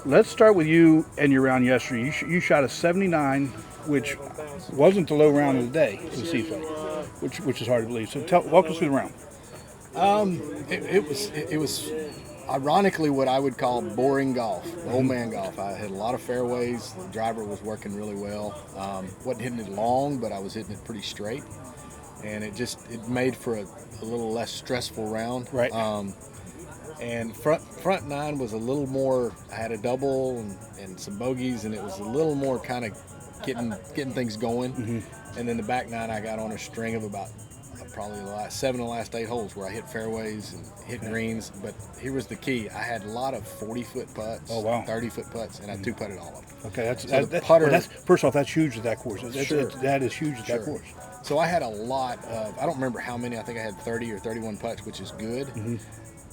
Let's start with you and your round yesterday. You shot a 79, which wasn't the low round of the day for the Sea Flight, which is hard to believe. So walk us through the round. It was ironically what I would call boring golf, old man golf. I had a lot of fairways. The driver was working really well. Wasn't hitting it long, but I was hitting it pretty straight, and it made for a little less stressful round. Right. And front 9 was a little more. I had a double and some bogeys, and it was a little more kind of getting things going. Mm-hmm. And then the back 9, I got on a string of about probably the last 7 of the last 8 holes where I hit fairways and hit greens. But here was the key: I had a lot of 40-foot putts, 30-foot putts, and I 2-putted all of them. Okay, that's first off, that's huge at that course. That is huge at that course. So I had a lot of. I don't remember how many. I think I had 30 or 31 putts, which is good. Mm-hmm.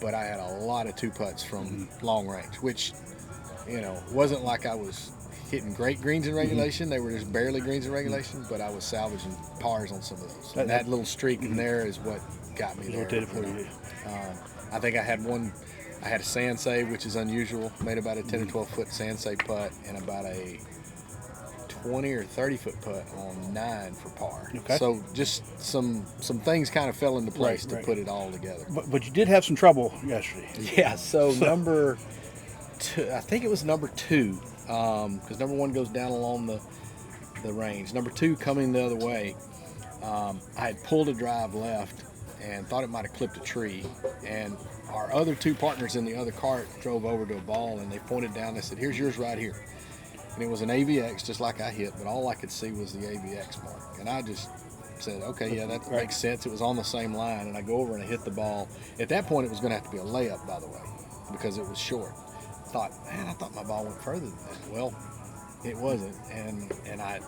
But I had a lot of 2 putts from long range, which, wasn't like I was hitting great greens in regulation. They were just barely greens in regulation, but I was salvaging pars on some of those. And that little streak in there is what got me there. I think I had a sand save, which is unusual. Made about a 10 or 12 foot sand save putt and about a 20 or 30 foot putt on 9 for par. Okay. So just some things kind of fell into place to put it all together. But you did have some trouble yesterday. Yeah. So number 2, I think it was number 2, because number 1 goes down along the range. Number 2 coming the other way, I had pulled a drive left and thought it might have clipped a tree, and our other 2 partners in the other cart drove over to a ball, and they pointed down. They said, "Here's yours right here." And it was an AVX, just like I hit, but all I could see was the AVX mark. And I just said, okay, yeah, that makes sense. It was on the same line, and I go over and I hit the ball. At that point, it was going to have to be a layup, by the way, because it was short. I thought my ball went further than that. Well, it wasn't, and I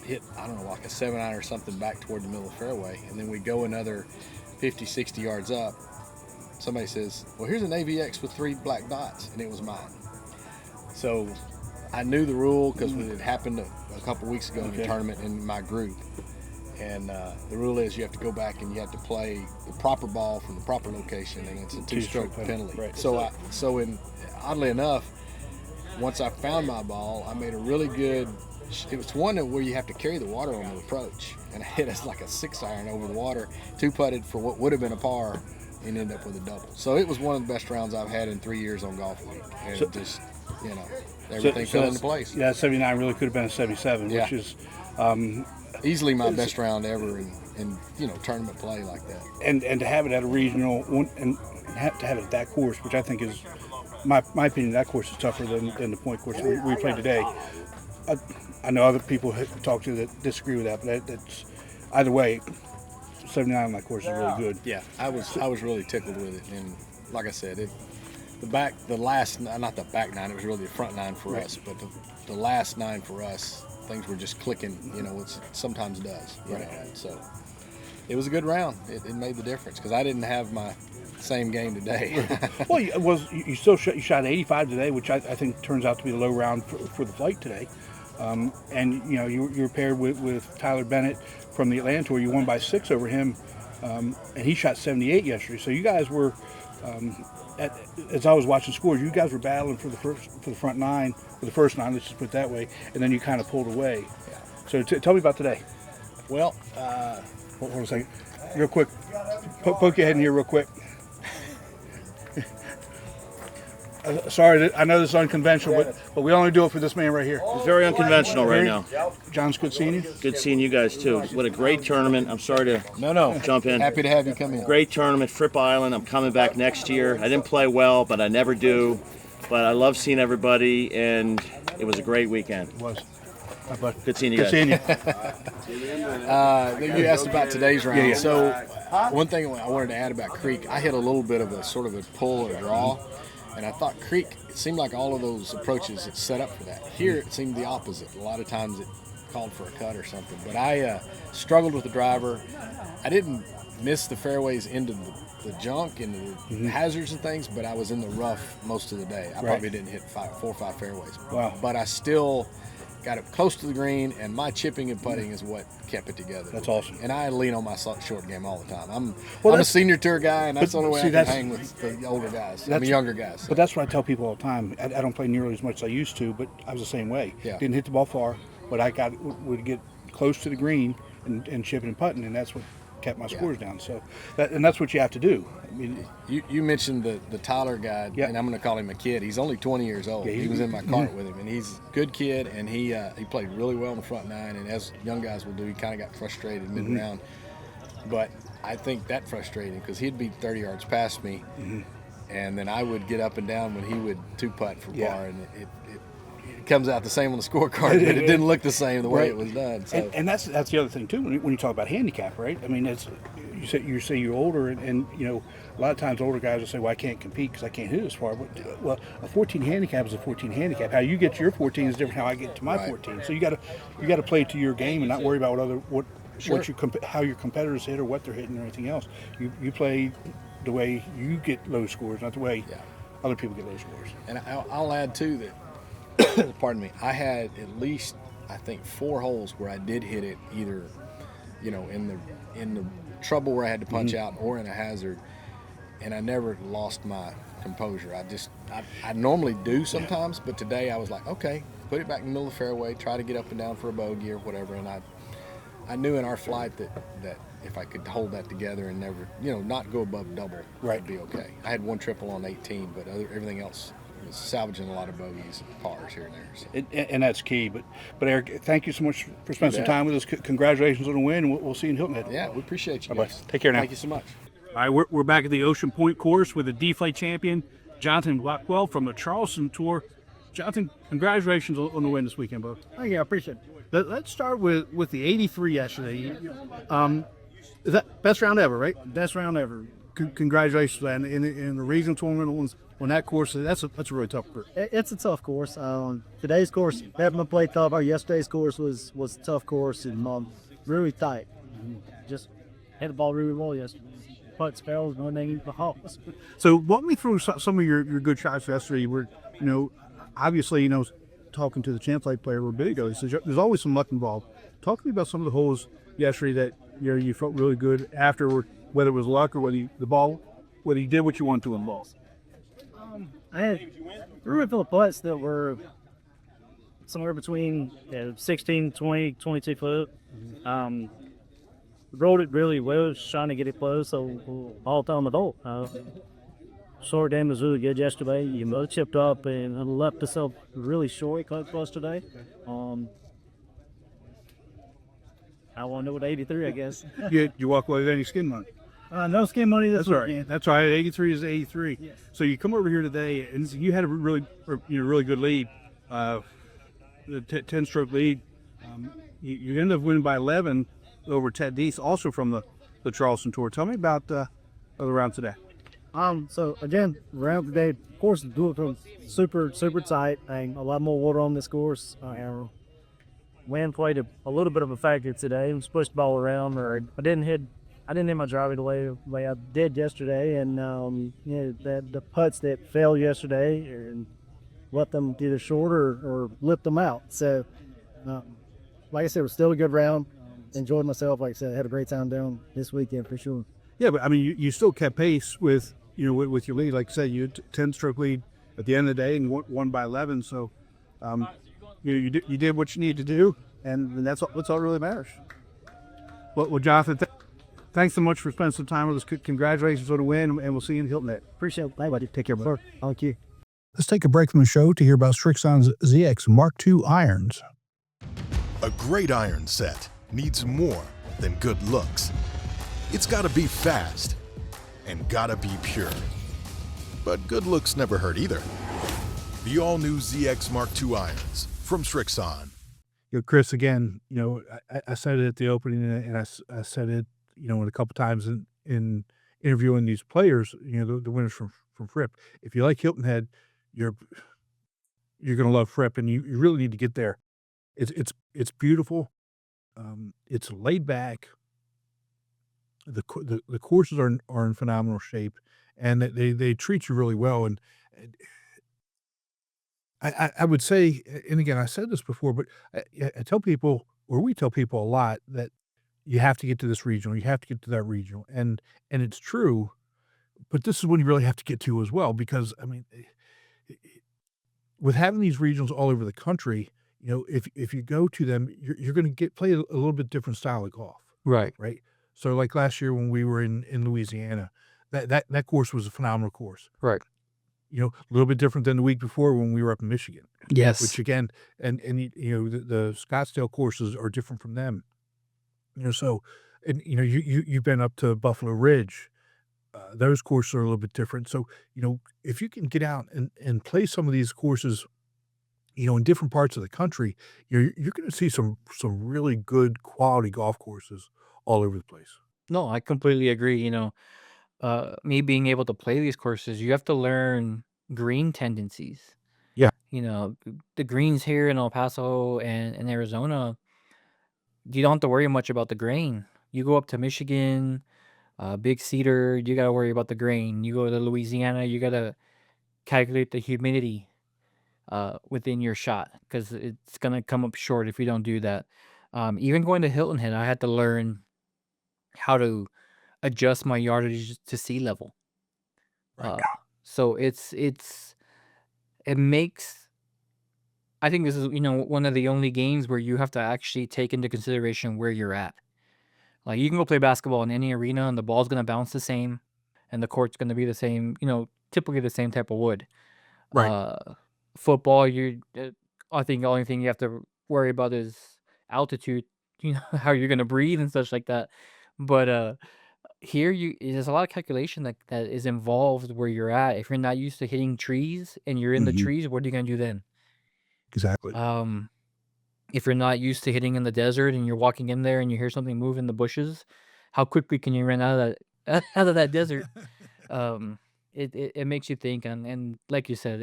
hit, I don't know, like a 7-iron or something back toward the middle of the fairway, and then we go another 50, 60 yards up. Somebody says, well, here's an AVX with 3 black dots, and it was mine. So I knew the rule because it had happened a couple weeks ago in the tournament in my group. And the rule is you have to go back and you have to play the proper ball from the proper location, and it's a 2-stroke penalty. Right. So oddly enough, once I found my ball, I made a really good. It was one where you have to carry the water on the approach, and I hit us like a 6-iron over the water, 2-putted for what would have been a par, and ended up with a double. So it was one of the best rounds I've had in 3 years on Golfweek, and everything fell into place. Yeah, 79 really could have been a 77, which is easily my best round ever in tournament play like that. And to have it at a regional and to have it at that course, which I think is my opinion, that course is tougher than the point course we played today. I know other people have talked to that disagree with that, but that's either way. 79 on that course is really good. Yeah, I was really tickled with it, and like I said, the last, not the back 9, it was really the front 9 for us, but the last 9 for us, things were just clicking, it sometimes does, so it was a good round. It made the difference because I didn't have my same game today. Well, you shot 85 today, which I think turns out to be the low round for the flight today. And you were paired with Tyler Bennett from the Atlanta Tour. You won by 6 over him, and he shot 78 yesterday. So you guys were, as I was watching scores, you guys were battling for the front 9, for the first 9. Let's just put it that way, and then you kind of pulled away. So tell me about today. Well, Hold on a second. Real quick. Poke your head in here real quick. Sorry, I know this is unconventional, but we only do it for this man right here. It's very unconventional right now. John's good seeing you. Good seeing you guys too. What a great tournament. I'm sorry to jump in. Happy to have you come in. Great tournament, Fripp Island. I'm coming back next year. I didn't play well, but I never do. But I love seeing everybody, and it was a great weekend. It was. Good seeing you guys. Good seeing you. You asked about today's round. Yeah. So one thing I wanted to add about Creek, I hit a little bit of a sort of a pull or draw, and I thought Creek, it seemed like all of those approaches it's set up for that. Here it seemed the opposite. A lot of times it called for a cut or something. But I struggled with the driver. I didn't miss the fairways into the junk and the hazards and things, but I was in the rough most of the day. I probably didn't hit 4 or 5 fairways. Wow. But I still got it close to the green, and my chipping and putting is what kept it together. That's awesome. And I lean on my short game all the time. I'm a senior tour guy, and that's the only way I can hang with the older guys, the younger guys. But that's what I tell people all the time. I don't play nearly as much as I used to, but I was the same way. Yeah. Didn't hit the ball far, but I would get close to the green and chipping and putting, and that's what kept my scores down. So, that's what you have to do. I mean, you mentioned the Tyler guy, and I'm going to call him a kid. He's only 20 years old. Yeah, he was in my cart with him, and he's a good kid, and he played really well in the front nine. And as young guys will do, he kind of got frustrated mid-round. But I think that frustrated him because he'd be 30 yards past me, and then I would get up and down when he would two-putt for par, and it comes out the same on the scorecard, but it didn't look the same the way it was done. So. And that's the other thing too when you talk about handicap, right? I mean, you say you're older, and you know a lot of times older guys will say, "Well, I can't compete because I can't hit as far." But a 14 handicap is a 14 handicap. How you get to your 14 is different. How I get to my 14. So you got to play to your game and not worry about how your competitors hit or what they're hitting or anything else. You play the way you get low scores, not the way other people get low scores. And I'll add too that. Pardon me. I had at least, I think, 4 holes where I did hit it either, in the trouble where I had to punch out or in a hazard, and I never lost my composure. I normally do sometimes, but today I was like, okay, put it back in the middle of the fairway, try to get up and down for a bogey or whatever, and I knew in our flight that if I could hold that together and never, not go above double, it'd be okay. I had 1 triple on 18, but everything else. Salvaging a lot of bogeys and pars here and there. And that's key. But Eric, thank you so much for spending some time with us. Congratulations on the win, and we'll see you in Hilton Head. Yeah, we appreciate you guys. Take care now. Thank you so much. All right, we're back at the Ocean Point course with the D-Flay champion, Jonathan Blackwell from the Charleston Tour. Jonathan, congratulations on the win this weekend, bro. Thank you, I appreciate it. Let's start with the 83 yesterday. Is that best round ever, right? Best round ever. Congratulations, man. In the regional tournament on that course, that's a really tough course. It's a tough course. Today's course, Batman played tough. Yesterday's course was a tough course and really tight. Just hit the ball really well yesterday. Putts, fails, no negative the holes. So walk me through some of your good shots yesterday. You were, obviously, talking to the Champlain player a bit ago. He says there's always some luck involved. Talk to me about some of the holes yesterday that you felt really good after, whether it was luck or whether you did what you wanted to involve. I had 3 fill of putts that were somewhere between 16, 20, 22 foot. Rolled it really well, just trying to get it close, so all time the hole. Short game was really good yesterday. You chipped up and left yourself really short close today. I want to know what 83, I guess. You walk away with any skin money? No skin money this weekend. weekend. That's right. 83 is 83. Yes. So you come over here today, and you had a really good lead, the 10-stroke lead. You ended up winning by 11 over Ted Deese, also from the Charleston Tour. Tell me about the round today. So again, round today, of course, do it from super tight, and a lot more water on this course. Wind played a little bit of a factor today. Just pushed the ball around, or I didn't hit my driver the way I did yesterday, and the putts that failed yesterday and let them either short or lift them out. So, like I said, it was still a good round. Enjoyed myself. Like I said, I had a great time down this weekend for sure. Yeah, but I mean, you still kept pace with with your lead. Like I said, you had 10-stroke lead at the end of the day and won by 11. So, you did what you needed to do, and that's all really matters. Well, Jonathan, thanks so much for spending some time with us. Congratulations on the win, and we'll see you in Hilton Head. Appreciate it. Thank you. Take care, bud. Thank you. Let's take a break from the show to hear about Strixon's ZX Mark II irons. A great iron set needs more than good looks. It's gotta be fast and gotta be pure. But good looks never hurt either. The all-new ZX Mark II irons from Strixon. Chris, again, I said it at the opening, and I said it, a couple times in interviewing these players, the winners from Fripp. If you like Hilton Head, you're going to love Fripp, and you really need to get there. It's beautiful. It's laid back. The courses are in phenomenal shape, and they treat you really well. And I would say, and again, I said this before, but I tell people, or we tell people a lot, that you have to get to this regional, you have to get to that regional, and it's true. But this is when you really have to get to as well, because with having these regionals all over the country, if you go to them, you're going to play a little bit different style of golf. Right. Right. So like last year when we were in Louisiana, that course was a phenomenal course. Right. A little bit different than the week before when we were up in Michigan. Yes. Which again, and the Scottsdale courses are different from them. So, and you've been up to Buffalo Ridge. Those courses are a little bit different. So, if you can get out and play some of these courses, in different parts of the country, you're going to see some really good quality golf courses all over the place. No, I completely agree. Me being able to play these courses, you have to learn green tendencies. Yeah. The greens here in El Paso and in Arizona, you don't have to worry much about the grain. You go up to Michigan, Big Cedar, you got to worry about the grain. You go to Louisiana, you got to calculate the humidity within your shot, because it's going to come up short if you don't do that. Even going to Hilton Head, I had to learn how to adjust my yardage to sea level. Right. So it makes, I think this is, one of the only games where you have to actually take into consideration where you're at. Like, you can go play basketball in any arena and the ball's going to bounce the same and the court's going to be the same, typically the same type of wood. Right. Football, I think the only thing you have to worry about is altitude, how you're going to breathe and such like that. But here there's a lot of calculation that is involved where you're at. If you're not used to hitting trees and you're in the trees, what are you going to do then? Exactly. If you're not used to hitting in the desert and you're walking in there and you hear something move in the bushes, how quickly can you run out of that desert? It makes you think, and like you said,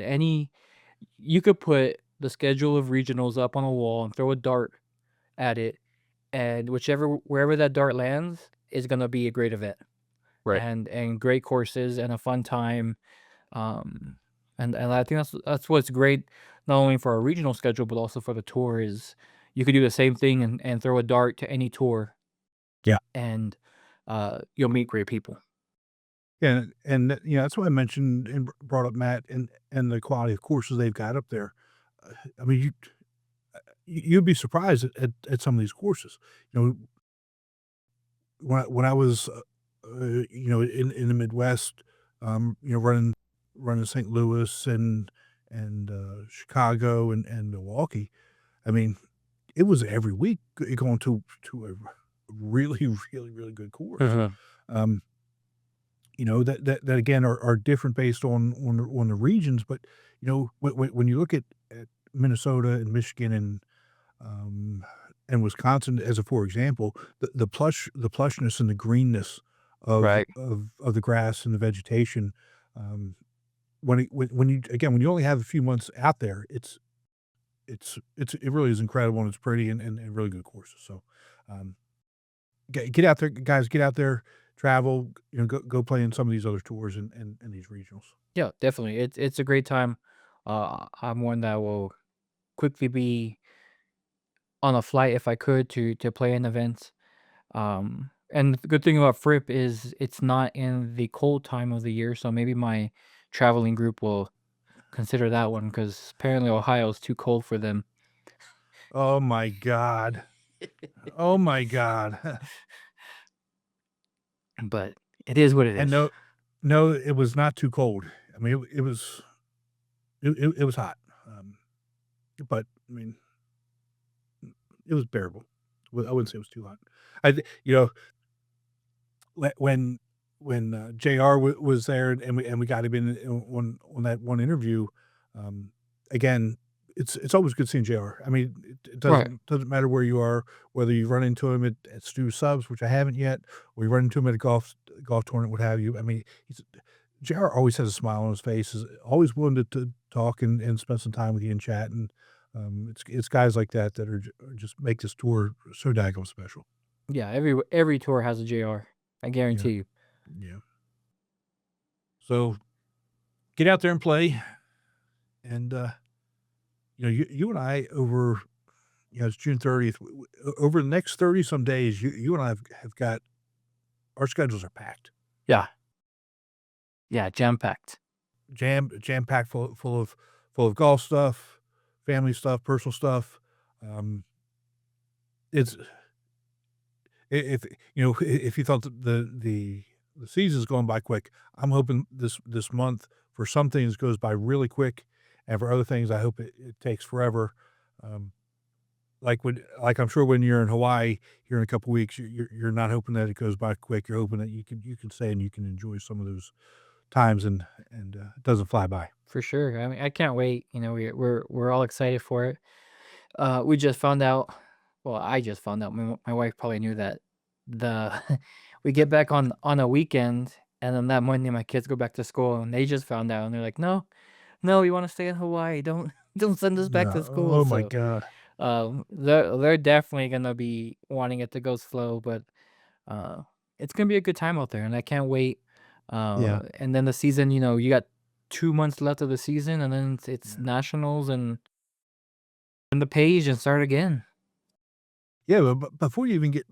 you could put the schedule of regionals up on a wall and throw a dart at it, and wherever that dart lands is gonna be a great event. Right. And great courses and a fun time. And I think that's what's great, not only for our regional schedule but also for the tour, is you could do the same thing and throw a dart to any tour. Yeah. And you'll meet great people. Yeah, and that's why I mentioned and brought up Matt and the quality of courses they've got up there. I mean, you'd be surprised at some of these courses. When I was in the Midwest, running St. Louis and Chicago and Milwaukee, I mean, it was every week going to a really, really, really good course. That again are different based on the regions, but when you look at Minnesota and Michigan and Wisconsin as for example, the plushness and the greenness of Right. of the grass and the vegetation, when you only have a few months out there, it really is incredible, and it's pretty and really good courses. So get out there, guys, get out there. Travel, go play in some of these other tours and these regionals. Yeah, definitely. It's a great time. I'm one that will quickly be on a flight if I could to play in events. And the good thing about Fripp is it's not in the cold time of the year, so maybe my traveling group will consider that one, because apparently Ohio is too cold for them. Oh my God. Oh my God. but it is what it And is. no, it was not too cold. I mean, it was it was hot, but I mean, it was bearable. I wouldn't say it was too hot. You know, when Jr. Was there and we got him in on that one interview, again, it's always good seeing Jr. I mean, it Right. doesn't matter where you are, whether you run into him at Stu Subs, which I haven't yet, or you run into him at a golf tournament, what have you. I mean, JR always has a smile on his face, is always willing to talk and spend some time with you and chat, and it's guys like that that are just make this tour so daggone special. Yeah, every tour has a JR. I guarantee you. Yeah. So get out there and play, and you and I over, it's June 30th. Over the next 30 some days, you and I have got our schedules are packed. Yeah. Yeah, jam-packed. Jam-packed full of golf stuff, family stuff, personal stuff. It's if if you thought the season's going by quick, I'm hoping this month for some things goes by really quick, and for other things, I hope it takes forever. Like I'm sure when you're in Hawaii here in a couple weeks, you're not hoping that it goes by quick. You're hoping that you can stay and you can enjoy some of those times and it doesn't fly by. For sure. I mean, I can't wait. We're all excited for it. We just found out. Well, I just found out. My wife probably knew that we get back on a weekend, and then that Monday my kids go back to school, and they just found out, and they're like, "No, we want to stay in Hawaii. Don't send us back to school." Oh my So, God. they're definitely gonna be wanting it to go slow, but it's gonna be a good time out there, and I can't wait. Yeah. And then the season, you got 2 months left of the season, and then it's nationals and the page and start again. Yeah, but before you even get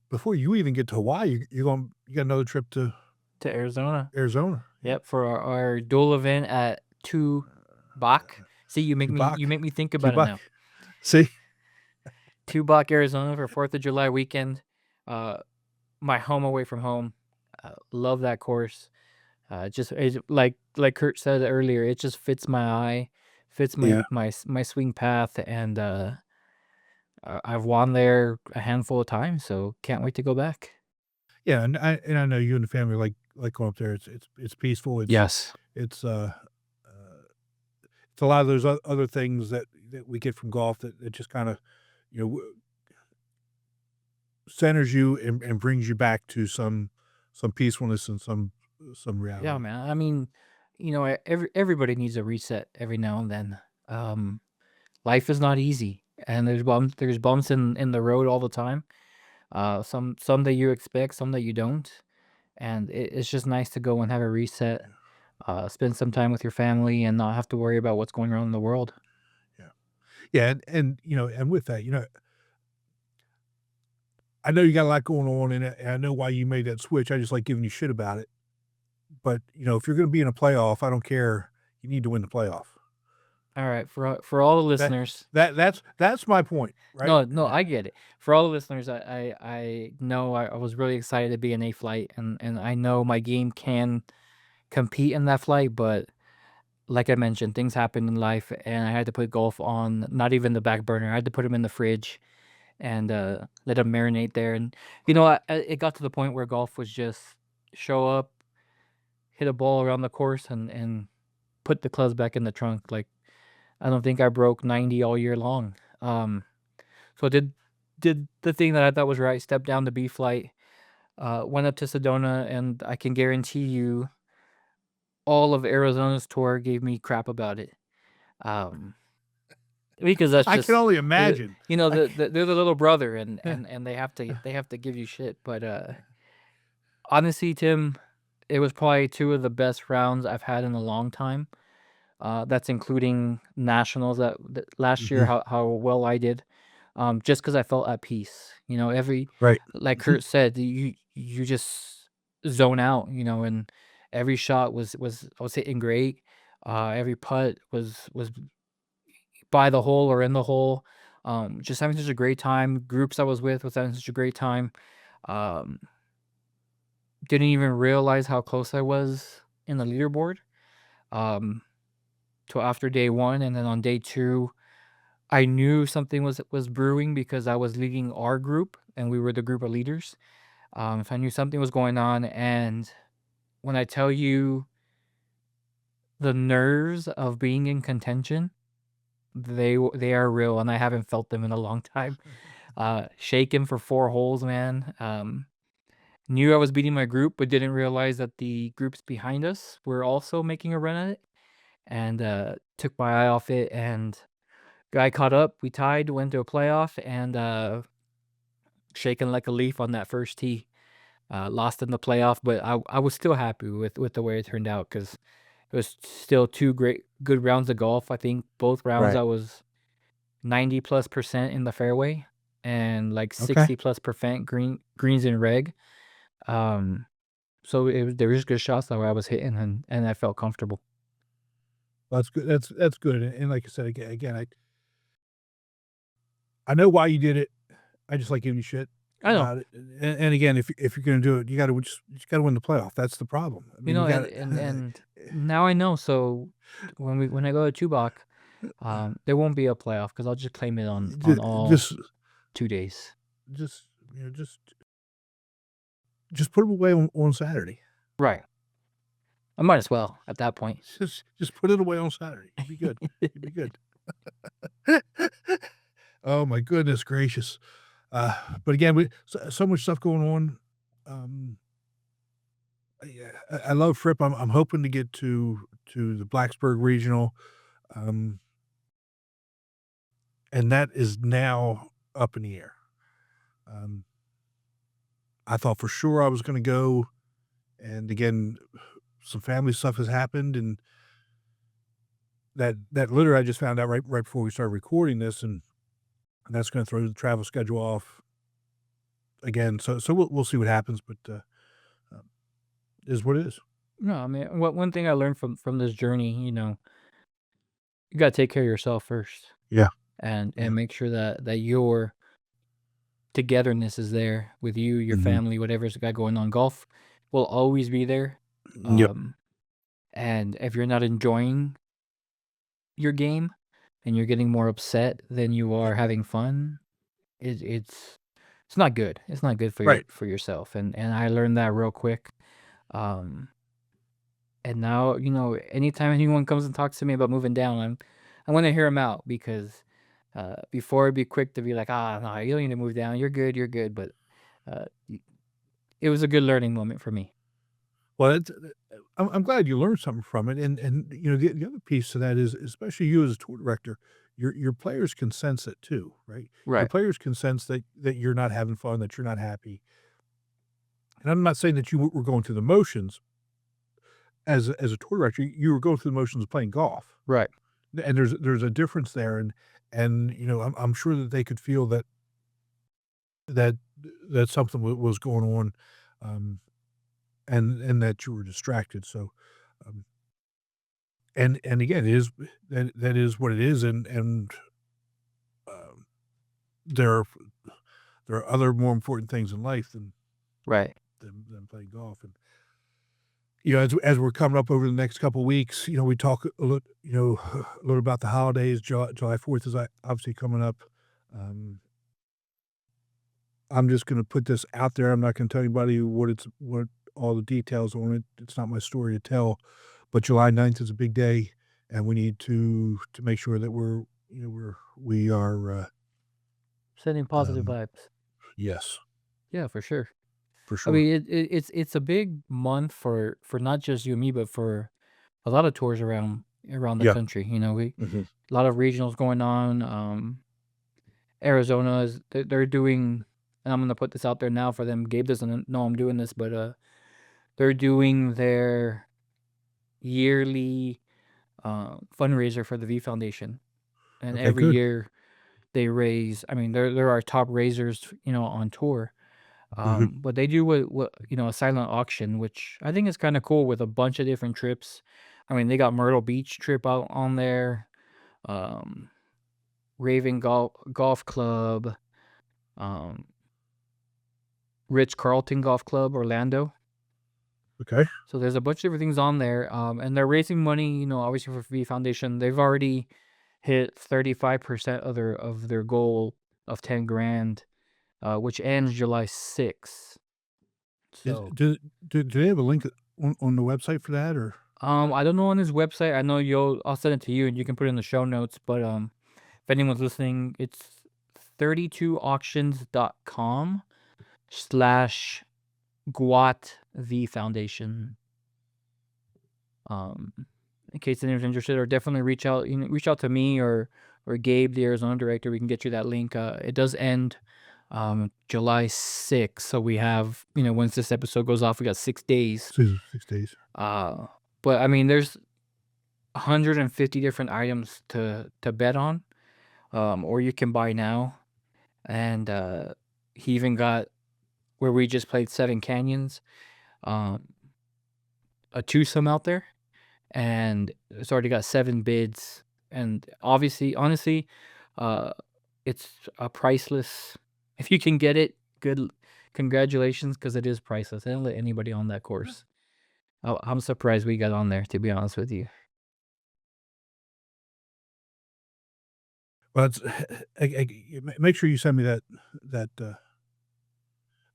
to Hawaii, you got another trip to To Arizona. Arizona. Yep, for our dual event at Bach. See, you make Tubac. me think about it Tubac. now. See? Tubac, Arizona for 4th of July weekend. My home away from home. Love that course. Like Kurt said earlier, it just fits my eye, fits Yeah. my swing path, and I've won there a handful of times, so can't wait to go back. Yeah, and I know you and the family like going up there. It's peaceful. Yes. It's it's a lot of those other things that we get from golf that just kind of centers you and brings you back to some peacefulness and some reality. Yeah, man. I mean, everybody needs a reset every now and then. Life is not easy, and there's bumps in the road all the time. Some that you expect, some that you don't, and it's just nice to go and have a reset, spend some time with your family, and not have to worry about what's going on in the world. Yeah, and with that, I know you got a lot going on, and I know why you made that switch. I just like giving you shit about it. But if you're going to be in a playoff, I don't care. You need to win the playoff. All right, for all the listeners, That's my point, right? no, I get it. For all the listeners, I know I was really excited to be in a flight, and I know my game can compete in that flight, but like I mentioned, things happen in life, and I had to put golf on not even the back burner. I had to put him in the fridge and let him marinate there. And it got to the point where golf was just show up, hit a ball around the course, and put the clubs back in the trunk. Like, I don't think I broke 90 all year long. So I did the thing that I thought was right. Stepped down to B flight, went up to Sedona, and I can guarantee you, all of Arizona's tour gave me crap about it. Because that's I just can only imagine. they're the little brother, and they have to give you shit. But honestly, Tim, it was probably 2 of the best rounds I've had in a long time. That's including nationals that last year, how well I did. Just because I felt at peace. Right. Like Kurt said, you just zone out, and every shot was I was hitting great. Every putt was by the hole or in the hole. Just having such a great time. Groups I was with was having such a great time. didn't even realize how close I was in the leaderboard till after day 1, and then on day 2, I knew something was brewing because I was leading our group, and we were the group of leaders. If I knew something was going on, and when I tell you the nerves of being in contention, they are real, and I haven't felt them in a long time. Shaking for 4 holes, man. Knew I was beating my group, but didn't realize that the groups behind us were also making a run at it, and took my eye off it, and guy caught up. We tied, went to a playoff, and shaking like a leaf on that first tee. Lost in the playoff, but I was still happy with the way it turned out because it was still 2 good rounds of golf. I think both rounds Right. I was 90+% in the fairway and like Okay. 60+% greens and reg. So there was good shots that I was hitting, and I felt comfortable. Well, that's good. That's good. And like I said, again, I know why you did it. I just like giving you shit I know. about it. And again, if you're gonna do it, you just gotta win the playoff. That's the problem. I You mean, know, you gotta. and now I know. So when I go to Tubok, there won't be a playoff because I'll just claim it on all just 2 days. just just put them away on Saturday. Right. I might as well at that point. Just put it away on Saturday. You'd be good. You'd be good. Oh my goodness gracious. But again, so much stuff going on. I love Fripp. I'm hoping to get to the Blacksburg Regional, and that is now up in the air. I thought for sure I was going to go, and again, some family stuff has happened, and that literally I just found out right before we started recording this, and that's going to throw the travel schedule off again. So we'll see what happens, but is what it is. No, I mean, one thing I learned from this journey, you got to take care of yourself first. Yeah. And make sure that your togetherness is there with you, your Mhm. family, whatever's got going on. Golf will always be there. Yep. And if you're not enjoying your game and you're getting more upset than you are having fun, it's not good. It's not good for Right. for yourself. And I learned that real quick. And now, anytime anyone comes and talks to me about moving down, I want to hear them out because before it'd be quick to be like, no, you don't need to move down. You're good. But it was a good learning moment for me. Well, I'm glad you learned something from it, and the other piece to that is, especially you as a tour director, your players can sense it too, right? Your Right. players can sense that you're not having fun, that you're not happy. And I'm not saying that you were going through the motions as a tour director. You were going through the motions of playing golf, Right. and there's a difference there, and I'm sure that they could feel that something was going on. And that you were distracted. So, and again, it is that is what it is. And there are other more important things in life than Right. playing golf. And as we're coming up over the next couple of weeks, we talk a little about the holidays. July 4th is obviously coming up. I'm just going to put this out there. I'm not going to tell anybody what all the details on it. It's not my story to tell, but July 9th is a big day, and we need to make sure that we are Sending positive vibes. yes, Yeah, for sure. for I sure. mean, it's a big month for not just you and me, but for a lot of tours around the Yeah. country. We Mhm. a lot of regionals going on. Arizona they're doing, and I'm gonna put this out there now for them. Gabe doesn't know I'm doing this, but they're doing their yearly fundraiser for the V Foundation, and Okay, every good. year they raise. I mean, there are top raisers, on tour. Mhm. But they do a silent auction, which I think is kind of cool with a bunch of different trips. I mean, they got Myrtle Beach trip out on there, um, Raven Golf Club, um, Ritz Carlton Golf Club, Orlando. Okay. So there's a bunch of different things on there, and they're raising money. Obviously for V Foundation, they've already hit 35% of their goal of 10 grand, which ends July 6th. So Do they have a link on the website for that, or? I don't know on his website. I know I'll send it to you and you can put it in the show notes. But if anyone's listening, it's 32auctions.com/Guat V Foundation. In case anyone's interested, or definitely reach out to me or Gabe, the Arizona director. We can get you that link. It does end July 6th, so we have, once this episode goes off, we got 6 days. 6 days. But I mean, there's 150 different items to bet on, or you can buy now. And he even got, where we just played Seven Canyons, a twosome out there, and it's already got 7 bids. And honestly, it's a priceless. If you can get it, good, congratulations, because it is priceless. They don't let anybody on that course. I'm surprised we got on there, to be honest with you. Well, make sure you send me that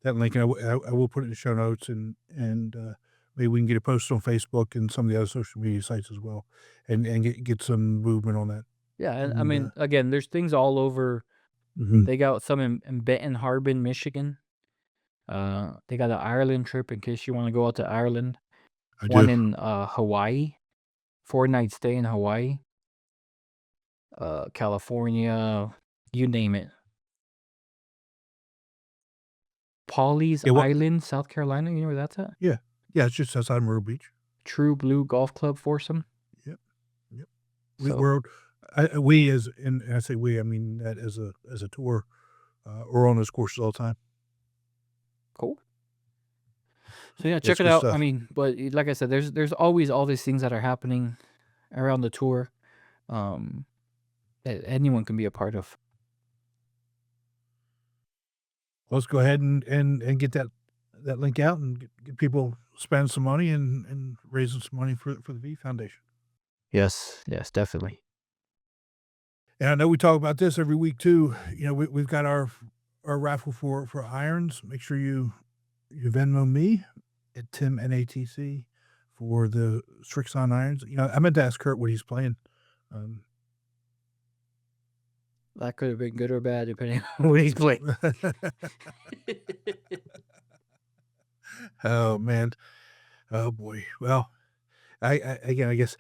link, and I will put it in the show notes, and maybe we can get it posted on Facebook and some of the other social media sites as well, and get some movement on that. Yeah, and I mean, again, there's things all over. Mhm. They got some in Benton Harbin, Michigan. They got an Ireland trip in case you want to go out to Ireland. I One do. in Hawaii, 4-night stay in Hawaii, California, you name it. Pawleys Yeah, Island, South Carolina. You know where that's at? Yeah, it's just outside Myrtle Beach. True Blue Golf Club foursome. Yep. So- We as, and I say we, I mean that as a tour, we're on those courses all the time. Cool. So yeah, check It's it good out. stuff. I mean, but like I said, there's always all these things that are happening around the tour, that anyone can be a part of. Let's go ahead and get that link out and get people spending some money and raising some money for the V Foundation. Yes, definitely. And I know we talk about this every week too. We've got our raffle for irons. Make sure you Venmo me at Tim NATC for the Strixon irons. I meant to ask Kurt what he's playing. That could have been good or bad depending on what he's playing. Oh man, oh boy. Well, I guess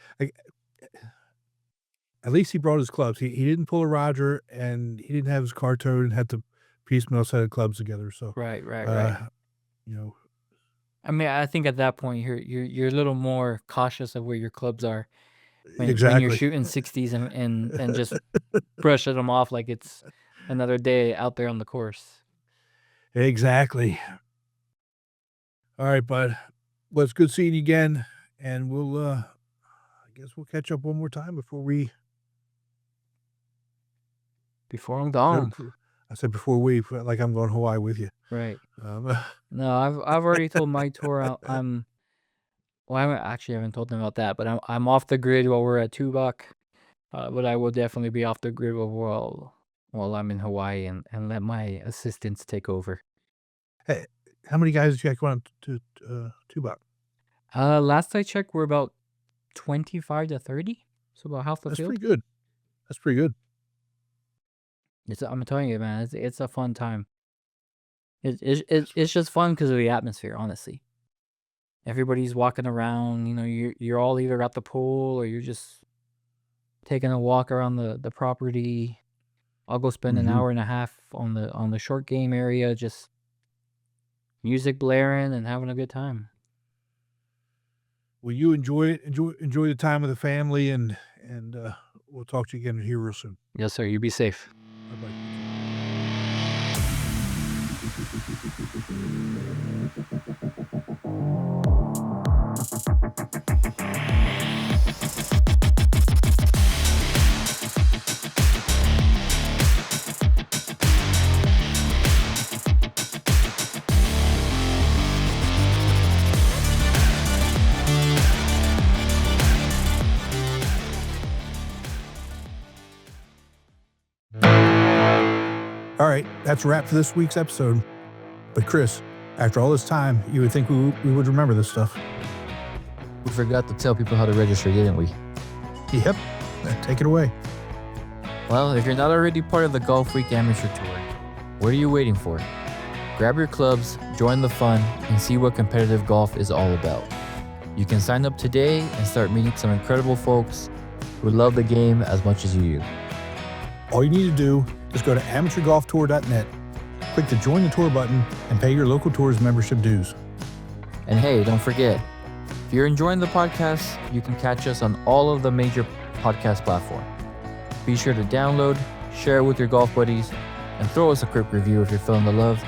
at least he brought his clubs. He didn't pull a Roger, and he didn't have his car towed and had to piecemeal set of clubs together. So Right. I mean, I think at that point you're a little more cautious of where your clubs are when you're Exactly. shooting 60s and just brushing them off like it's another day out there on the course. Exactly. All right, bud. Well, it's good seeing you again, and we'll I guess we'll catch up one more time before I'm gone. I said before like I'm going to Hawaii with you. Right. No, I've already told my tour I haven't told them about that, but I'm off the grid while we're at Tubac. But I will definitely be off the grid while I'm in Hawaii and let my assistants take over. Hey, how many guys did you have going to Tubac? Last I checked, we're about 25 to 30, so about half the That's field. pretty good. That's pretty good. I'm telling you, man, it's a fun time. It's just fun because of the atmosphere, honestly. Everybody's walking around, you're all either at the pool or you're just taking a walk around the property. I'll go spend an hour and a half on the short game area, just music blaring and having a good time. Well, you enjoy it. Enjoy the time with the family, and we'll talk to you again here real soon. Yes, sir. You be safe. right, that's a wrap for this week's episode. But Chris, after all this time, you would think we would remember this stuff. We forgot to tell people how to register, didn't we? Yep. Take it away. Well, if you're not already part of the Golfweek Amateur Tour, what are you waiting for? Grab your clubs, join the fun, and see what competitive golf is all about. You can sign up today and start meeting some incredible folks who love the game as much as you do. All you need to do is go to amateurgolftour.net, click the Join the Tour button, and pay your local tour's membership dues. And hey, don't forget, if you're enjoying the podcast, you can catch us on all of the major podcast platforms. Be sure to download, share it with your golf buddies, and throw us a quick review if you're feeling the love.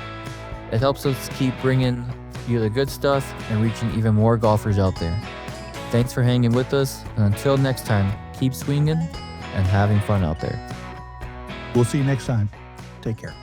It helps us keep bringing you the good stuff and reaching even more golfers out there. Thanks for hanging with us, and until next time, keep swinging and having fun out there. We'll see you next time. Take care.